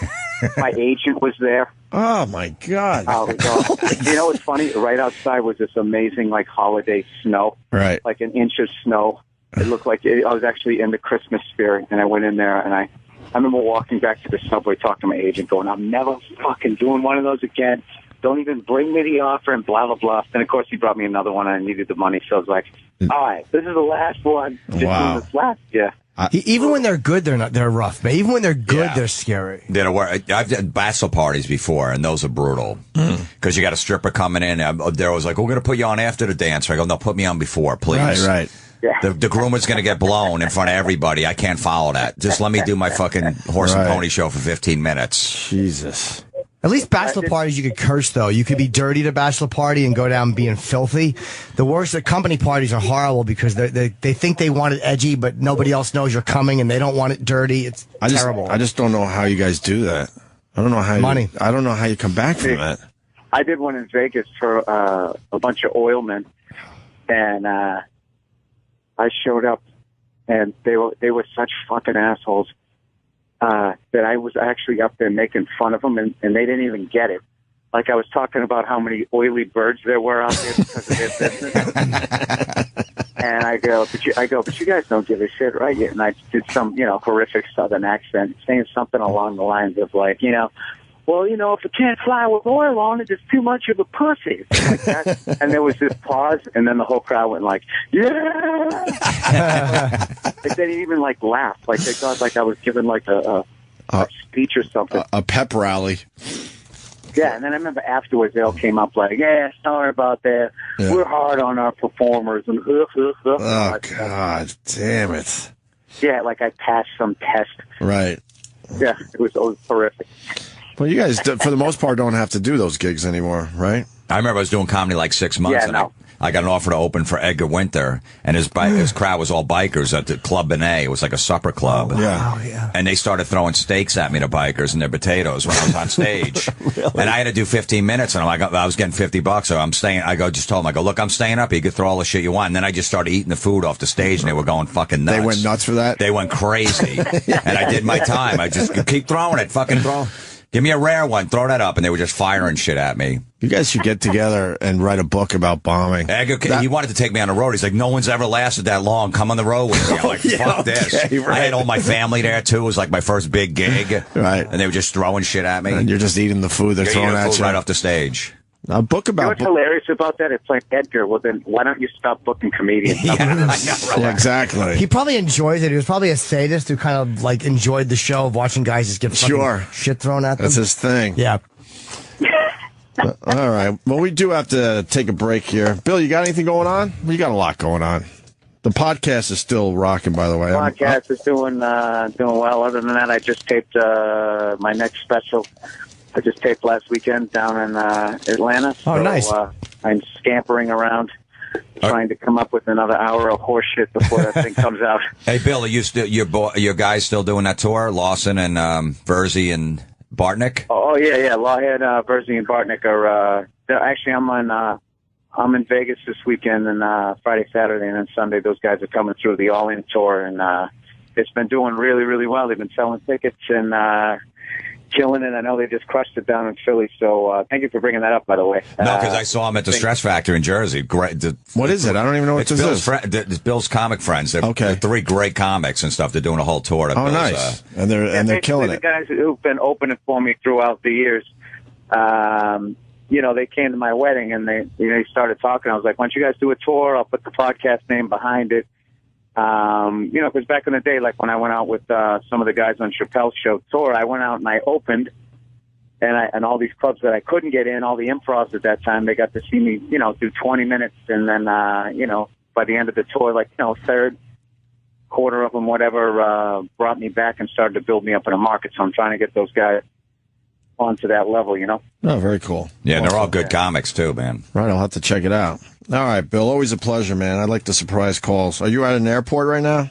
My agent was there. Oh, my God. Oh, God. You know what's funny? Right outside was this amazing, like, holiday snow. Right. Like an inch of snow. It looked like I was actually in the Christmas spirit, and I went in there, and I remember walking back to the subway, talking to my agent, going, I'm never fucking doing one of those again. Don't even bring me the offer, and blah, blah, blah. And, of course, he brought me another one, and I needed the money, so I was like, all right, this is the last one. Wow. This last, yeah. Even when they're good, they're rough, man. Even when they're good, they're scary. I've done bachelor parties before, and those are brutal. Because you got a stripper coming in. They're always like, we're going to put you on after the dance. I go, no, put me on before, please. Right. The groomer's going to get blown in front of everybody. I can't follow that. Just let me do my fucking horse and pony show for 15 minutes. Jesus. At least bachelor parties, you could curse, though. You could be dirty at a bachelor party and go down being filthy. The worst, the company parties are horrible because they think they want it edgy, but nobody else knows you're coming and they don't want it dirty. It's terrible. I just don't know how you guys do that. I don't know how I don't know how you come back from that. I did one in Vegas for a bunch of oilmen, and I showed up, and they were such fucking assholes. That I was actually up there making fun of them, and they didn't even get it. Like I was talking about how many oily birds there were out there because of their business. And I go, but you guys don't give a shit, right? And I did some, horrific Southern accent, saying something along the lines of like, well, if it can't fly with oil on it, it's too much of a pussy. Like that. And there was this pause, and then the whole crowd went like, yeah! Like, they didn't even, laugh. Like, they thought, I was giving, a speech or something. A pep rally. Yeah, and then I remember afterwards, they all came up like, yeah, sorry about that. Yeah. We're hard on our performers. And oh, God damn it. Yeah, I passed some test. Right. Yeah, it was horrific. Well, you guys, for the most part, don't have to do those gigs anymore, right? I remember I was doing comedy 6 months, and I got an offer to open for Edgar Winter, and his crowd was all bikers at the Club Benet. It was like a supper club. Oh, yeah. And they started throwing steaks at me, the bikers, and their potatoes when I was on stage. Really? And I had to do 15 minutes, and I was getting $50, so I'm staying. Just told them, look, I'm staying up. You can throw all the shit you want. And then I just started eating the food off the stage, and they were going fucking nuts. They went nuts for that? They went crazy. And I did my time. I just keep throwing it, fucking throw. Give me a rare one. Throw that up. And they were just firing shit at me. You guys should get together and write a book about bombing. He wanted to take me on the road. He's like, no one's ever lasted that long. Come on the road with me. I'm like, fuck this. Right. I had all my family there, too. It was like my first big gig. Right. And they were just throwing shit at me. And you're just eating the food they're throwing at you. Right off the stage. A book about... what's hilarious about that? It's like, Edgar, well then, why don't you stop booking comedians? Yeah, exactly. He probably enjoys it. He was probably a sadist who kind of, enjoyed the show of watching guys just get fucking shit thrown at them. That's his thing. Yeah. All right. Well, we do have to take a break here. Bill, you got anything going on? You got a lot going on. The podcast is still rocking, by the way. Podcast is doing well. Other than that, I just taped my next special. I just taped last weekend down in Atlanta. Oh, nice. I'm scampering around trying to come up with another hour of horse shit before that thing comes out. Hey, Bill, are you still your guys still doing that tour? Lawson and Verzi and Bartnick? Oh yeah. Lawhead, Verzi, and Bartnick are actually I'm in Vegas this weekend, and Friday, Saturday, and then Sunday those guys are coming through the All In tour, and it's been doing really, really well. They've been selling tickets and killing it. I know they just crushed it down in Philly, so thank you for bringing that up, by the way. No, because I saw him at the Stress Factor in Jersey. Great. What is it? I don't even know what this is. It's Bill's comic friends. They're 3 great comics and stuff. They're doing a whole tour. Oh, nice. And they're killing it. The guys who've been opening for me throughout the years, they came to my wedding and they started talking. I was like, why don't you guys do a tour? I'll put the podcast name behind it. Because back in the day, when I went out with some of the guys on Chappelle's show tour, I went out and I opened, and all these clubs that I couldn't get in, all the improvs at that time, they got to see me, do 20 minutes, and then, by the end of the tour, third quarter of them, whatever, brought me back and started to build me up in a market. So I'm trying to get those guys onto that level, Oh, very cool. Yeah, they're all good comics too, man. Right, I'll have to check it out. All right, Bill, always a pleasure, man. I like the surprise calls. Are you at an airport right now?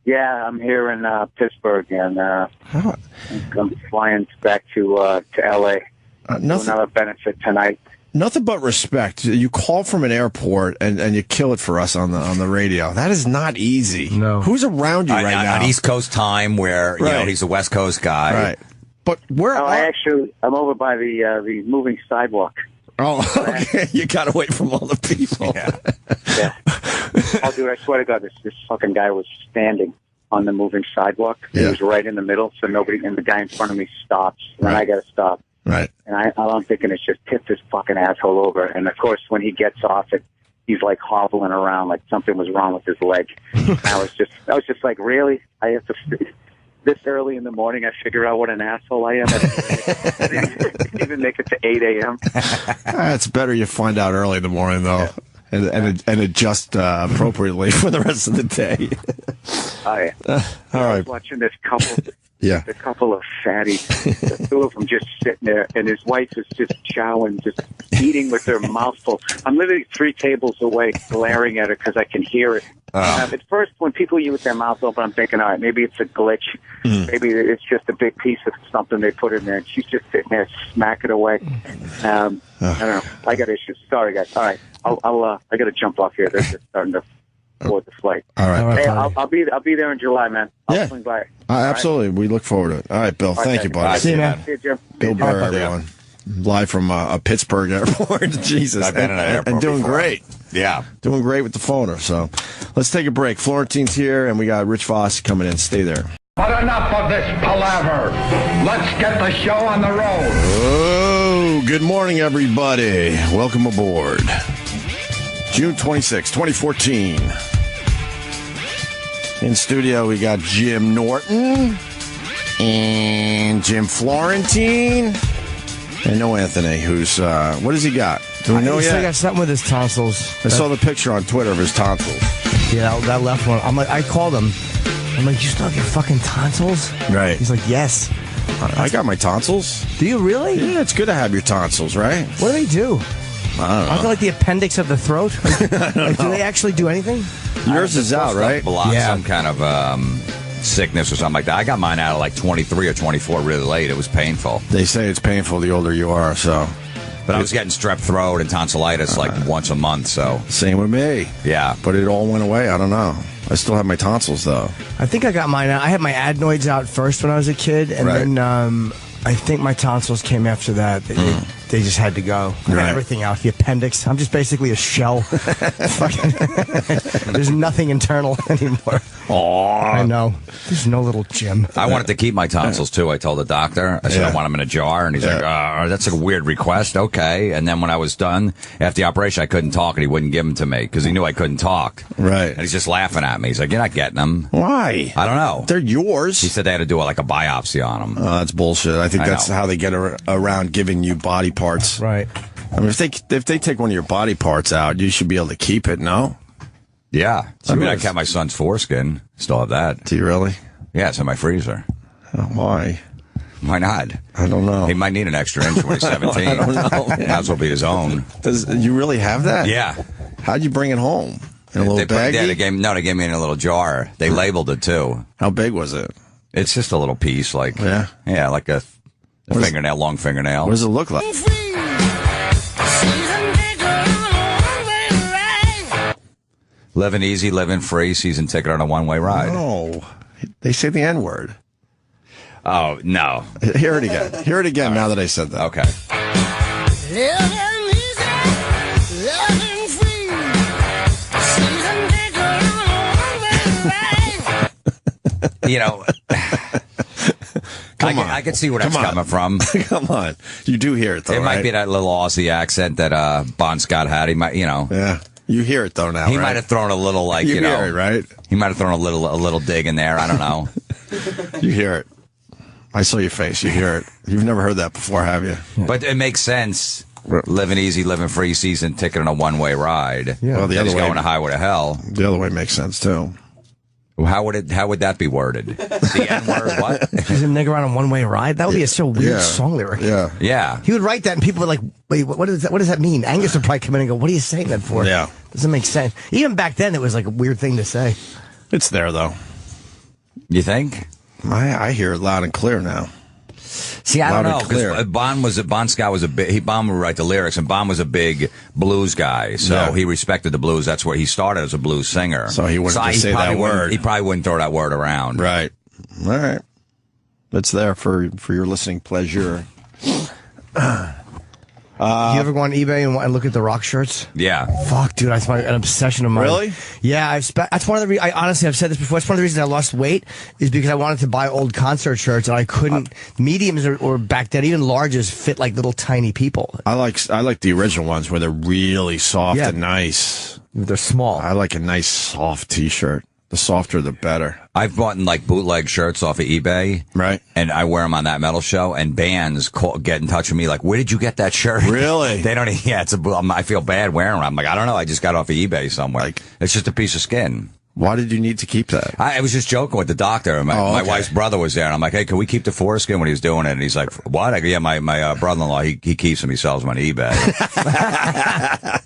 Yeah, I'm here in Pittsburgh, and I'm flying back to L.A. Another benefit tonight. Nothing but respect. You call from an airport and you kill it for us on the radio. That is not easy. No. Who's around you right now? On East Coast time, where he's a West Coast guy. Right. But where I'm over by the moving sidewalk. Oh, okay. You got away from all the people. Yeah. Oh, dude, I swear to God, this fucking guy was standing on the moving sidewalk. He was right in the middle, so and the guy in front of me stops, and I got to stop. Right. And all I'm thinking is just tip this fucking asshole over. And of course, when he gets off it, he's like hobbling around like something was wrong with his leg. I was just like, really? I have to. This early in the morning, I figure out what an asshole I am. I didn't even make it to 8 a.m. It's better you find out early in the morning, though, and adjust appropriately for the rest of the day. All right. All right. I was watching this couple. Yeah. A couple of fatties, the two of them just sitting there, and his wife is just chowing, just eating with her mouth full. I'm literally 3 tables away, glaring at her because I can hear it. At first, when people eat with their mouth open, I'm thinking, all right, maybe it's a glitch. Maybe it's just a big piece of something they put in there. And she's just sitting there smacking away. I don't know. I got issues. Sorry, guys. All right. I got to jump off here. They're just starting to board the flight. All right. Hey, I'll be there in July, man. I'll swing by. Absolutely. We look forward to it. All right, Bill. Thank you, buddy. See you, man. See you, Jim. Bill Burr, everyone. Live from a Pittsburgh airport. Jesus. I've been in an airport and doing before. great. Yeah. Doing great with the phoner. So let's take a break. Florentine's here, and we got Rich Voss coming in. Stay there. But enough of this palaver. Let's get the show on the road. Oh, good morning, everybody. Welcome aboard. June 26, 2014. In studio, we got Jim Norton and Jim Florentine. And no Anthony, who's, what has he got? Do we know He's yet? still got something with his tonsils. I saw the picture on Twitter of his tonsils. Yeah, that left one. I'm like, I called him. I'm like, you still have your fucking tonsils? Right. He's like, yes. I got my tonsils. Do you really? Yeah, it's good to have your tonsils, right? What do they do? I don't know. Aren't they like the appendix of the throat? Like, do they actually do anything? Yours is out, right? Block some kind of sickness or something like that. I got mine out at like 23 or 24 really late. It was painful. They say it's painful the older you are, so. But I was getting strep throat and tonsillitis like once a month, so. Same with me. Yeah. But it all went away. I don't know. I still have my tonsils, though. I think I got mine out. I had my adenoids out first when I was a kid, and then I think my tonsils came after that. They just had to go. I got everything out. The appendix. I'm just basically a shell. There's nothing internal anymore. I know. There's no little Jim. I wanted to keep my tonsils, too. I told the doctor. I said I want them in a jar. And he's like, that's a weird request. Okay. And then when I was done, after the operation, I couldn't talk, and he wouldn't give them to me because he knew I couldn't talk. Right. And he's just laughing at me. He's like, you're not getting them. Why? I don't know. They're yours. He said they had to do like a biopsy on them. Oh, that's bullshit. I think that's how they get around giving you body parts. Right. I mean, if they take one of your body parts out, you should be able to keep it, no? Yeah. I mean, I kept my son's foreskin. Still have that. Do you really? Yeah, it's in my freezer. Oh, why? Why not? I don't know. He might need an extra inch when he's 17. I don't know. Might as well be his own. Does you really have that? Yeah. How'd you bring it home? In a little bag? They gave me in a little jar. They labeled it, too. How big was it? It's just a little piece, like like a fingernail, long fingernail. What does it look like? Living easy, living free, season ticket on a one-way ride. No. They say the N-word. Oh, no. Hear it again. Hear it again now that I said that. Okay. Living easy, living free, season ticket on a one-way ride. You know, I can see where that's coming from. Come on. You do hear it, though, It might be that little Aussie accent that Bon Scott had. He might, Yeah. You hear it, though, now, He might have thrown a little, like, you hear it, right? He might have thrown a little dig in there. I don't know. You hear it. I saw your face. You hear it. You've never heard that before, have you? But it makes sense. Living easy, living free, season ticket on a one-way ride. Yeah. Well, the other way, going to highway to hell. The other way makes sense, too. How would that be worded? The N-word, what? He's a nigger on a one-way ride? That would be a so weird song lyric. Yeah. Yeah. He would write that and people would like, wait, what does that mean? Angus would probably come in and go, what are you saying that for? Yeah. Doesn't make sense. Even back then, it was like a weird thing to say. It's there, though. You think? I hear it loud and clear now. See, I don't know, because Bon Scott was Bon would write the lyrics, and Bon was a big blues guy, so he respected the blues. That's where he started as a blues singer. So he wouldn't just say that word. He probably wouldn't throw that word around. Right. All right. It's there for your listening pleasure. You ever go on eBay and look at the rock shirts? Yeah. Fuck, dude, that's an obsession of mine. Really? Yeah, that's one of the honestly, I've said this before, it's one of the reasons I lost weight is because I wanted to buy old concert shirts and I couldn't, mediums or back then, even larges fit like little tiny people. I like the original ones where they're really soft and nice. They're small. I like a nice soft t-shirt. The softer, the better. I've bought like bootleg shirts off of eBay, right? And I wear them on that metal show. And bands get in touch with me like, "Where did you get that shirt?" Really? They don't. Yeah, I feel bad wearing them. I'm like, I don't know. I just got it off of eBay somewhere. Like, it's just a piece of skin. Why did you need to keep that? I was just joking with the doctor. My wife's brother was there, and I'm like, "Hey, can we keep the foreskin?" When he was doing it, and he's like, "What?" I go, "Yeah, my brother-in-law, he keeps them. He sells them on eBay."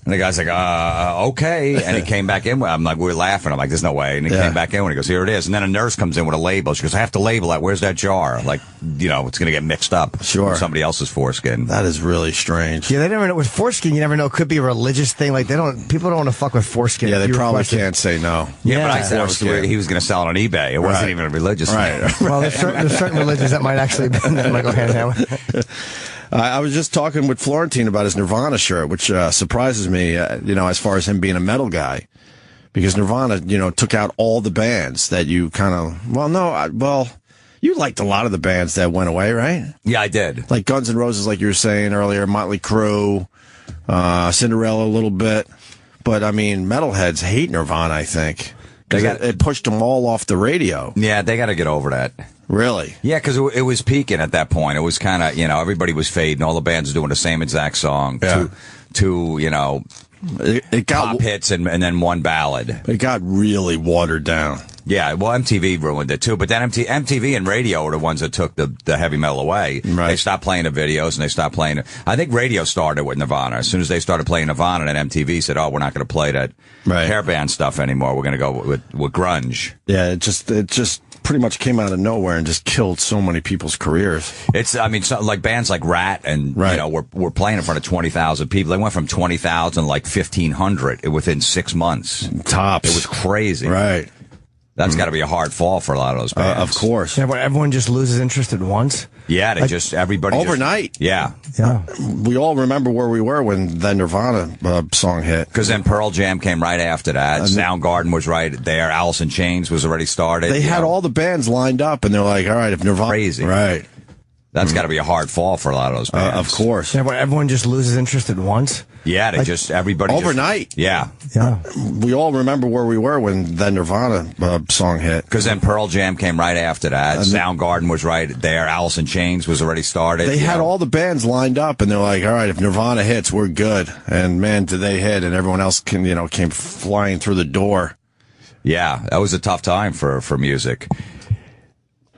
And the guy's like, "Okay." And he came back in. I'm like, we were laughing. I'm like, "There's no way." And he came back in, and he goes, "Here it is." And then a nurse comes in with a label. She goes, "I have to label that. Where's that jar?" Like, it's going to get mixed up. Sure. With somebody else's foreskin. That is really strange. Yeah, they never know. With foreskin, you never know. It could be a religious thing. Like, people don't want to fuck with foreskin. Yeah, they probably can't say no. Yeah, but I said he was going to sell it on eBay. It wasn't even a religious thing. Well, there's certain religions that might actually that might go hand in hand with. I was just talking with Florentine about his Nirvana shirt, which surprises me, as far as him being a metal guy. Because Nirvana, took out all the bands that you kind of, you liked a lot of the bands that went away, right? Yeah, I did. Like Guns N' Roses, like you were saying earlier, Motley Crue, Cinderella a little bit. But, I mean, metalheads hate Nirvana, I think. It pushed them all off the radio. Yeah, they got to get over that. Really? Yeah, because it was peaking at that point. It was kind of, everybody was fading. All the bands doing the same exact song. Yeah. It got pop hits and then one ballad. It got really watered down. Yeah, well, MTV ruined it too. But then MTV and radio are the ones that took the heavy metal away. Right. They stopped playing the videos and they stopped playing. I think radio started with Nirvana. As soon as they started playing Nirvana, then MTV said, "Oh, we're not going to play that hair band stuff anymore. We're going to go with grunge." Yeah, it just pretty much came out of nowhere and just killed so many people's careers. Like bands like Rat and were playing in front of 20,000 people. They went from 20,000 to like 1,500 within 6 months. Tops. It was crazy. Right. That's got to be a hard fall for a lot of those bands. Of course. Yeah, but everyone just loses interest at once. Yeah, everybody overnight. Yeah. We all remember where we were when that Nirvana song hit. Because then Pearl Jam came right after that. Soundgarden was right there. Alice in Chains was already started. They had all the bands lined up, and they're like, all right, if Nirvana... Crazy. Right. That's got to be a hard fall for a lot of those bands. Of course. Yeah, but everyone just loses interest at once. Yeah, everybody overnight. Yeah. We all remember where we were when that Nirvana song hit. Because then Pearl Jam came right after that. Soundgarden was right there. Alice in Chains was already started. They had all the bands lined up, and they're like, all right, if Nirvana hits, we're good. And man, did they hit, and everyone else came flying through the door. Yeah, that was a tough time for music.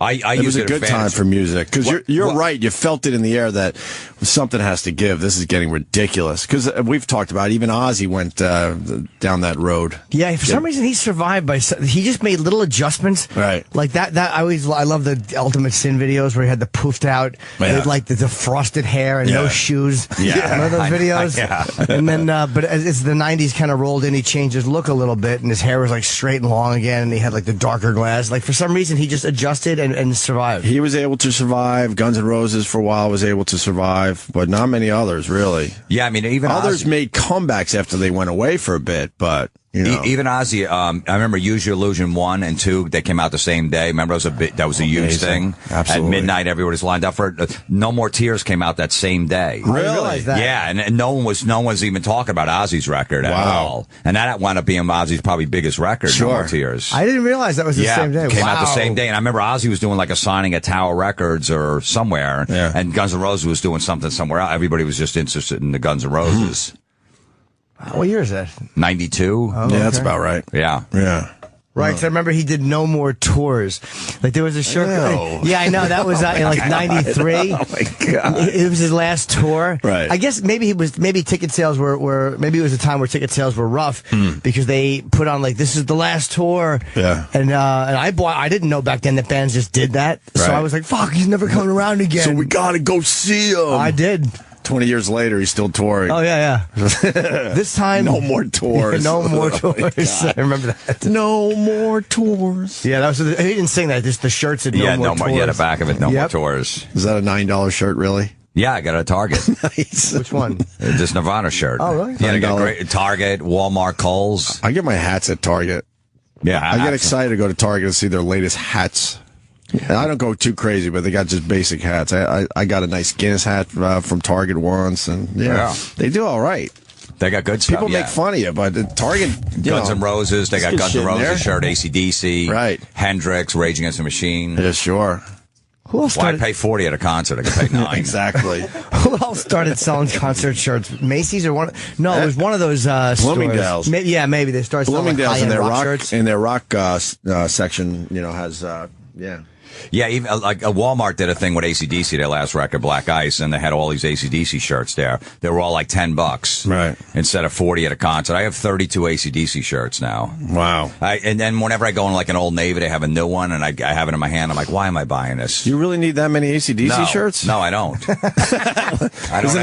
It was a good time for music because you're right. You felt it in the air that something has to give. This is getting ridiculous because we've talked about even Ozzy went down that road. Yeah, for some reason he survived he just made little adjustments. Right, like that. I love the Ultimate Sin videos where he had the poofed out, like the frosted hair and no shoes. Yeah, remember those videos? Yeah, and then but as the '90s kind of rolled in, he changed his look a little bit, and his hair was like straight and long again, and he had like the darker glass. Like for some reason he just adjusted and survived. He was able to survive. Guns N' Roses for a while was able to survive, but not many others really. Yeah, I mean even others made comebacks after they went away for a bit, but even Ozzy. I remember Use Your Illusion 1 and 2. They came out the same day. Remember that was a huge thing. Absolutely. At midnight, everybody's lined up for it. No More Tears came out that same day. Really? Yeah, and no one's even talking about Ozzy's record at all. And that wound up being Ozzy's probably biggest record. Sure. No More Tears. I didn't realize that was the same day. Came out the same day. And I remember Ozzy was doing like a signing at Tower Records or somewhere. Yeah. And Guns N' Roses was doing something somewhere else. Everybody was just interested in the Guns N' Roses. What year is that? 92. Oh, yeah, that's about right. Yeah. Right, because I remember he did no more tours. Like there was a shirt. Yeah, I know that was in like '93. Oh my god! It was his last tour. Right. I guess maybe ticket sales were maybe it was a time where ticket sales were rough because they put on like this is the last tour. Yeah. And I didn't know back then that bands just did that. So I was like, fuck, he's never coming around again. So we gotta go see him. I did. 20 years later, he's still touring. Oh, yeah. This time... No more tours. No more tours. I remember that. No more tours. Yeah, that was. He didn't sing that. Just the shirt said no more tours. Yeah, the back of it, no more tours. Is that a $9 shirt, really? Yeah, I got it at Target. Nice. Which one? This Nirvana shirt. Oh, really? Yeah, I got great Target, Walmart, Kohl's. I get my hats at Target. Yeah, I get excited to go to Target and see their latest hats. And I don't go too crazy, but they got just basic hats. I got a nice Guinness hat from Target once, and they do all right. They got good stuff. People make fun of you, but Target... Guns N' Roses, they got Guns N' Roses shirt, AC/DC, right. Hendrix, Rage Against the Machine. Yeah, sure. Who else Why pay $40 at a concert? I can pay $9. Exactly. Who else started selling concert shirts? Macy's or one? No, it was one of those Bloomingdale's. Stores. Maybe they started selling Bloomingdale's like in their rock section. Has Yeah, even like Walmart did a thing with AC/DC, their last record, Black Ice, and they had all these AC/DC shirts there. They were all like $10, right? Instead of $40 at a concert. I have 32 AC/DC shirts now. Wow! And then whenever I go in like an Old Navy, they have a new one, and I have it in my hand. I'm like, why am I buying this? You really need that many AC/DC shirts? No, I don't. I don't.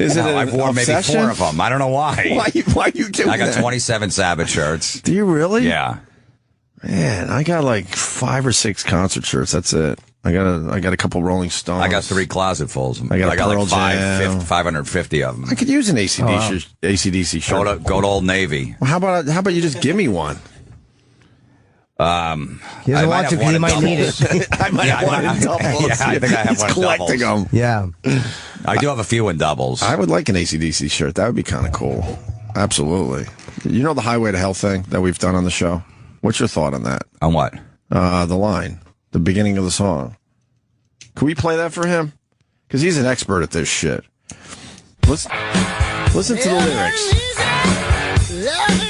Is it? I've worn maybe 4 of them. I don't know why. Why you doing I got that? 27 Sabbath shirts. Do you really? Yeah. Man, I got like 5 or 6 concert shirts. That's it. I got a couple Rolling Stones. I got 3 closetfuls. I got like Jam. 550 of them. I could use an AC/DC shirt. Go to Old Navy. Well, how about you just give me one? He doesn't want to because he might need it. I might have one in doubles. Yeah, I think I have one in collecting doubles. them. Yeah. I do have a few in doubles. I would like an AC/DC shirt. That would be kind of cool. Absolutely. You know the Highway to Hell thing that we've done on the show? What's your thought on that? On what? The line. The beginning of the song. Can we play that for him? Because he's an expert at this shit. Listen to the lyrics.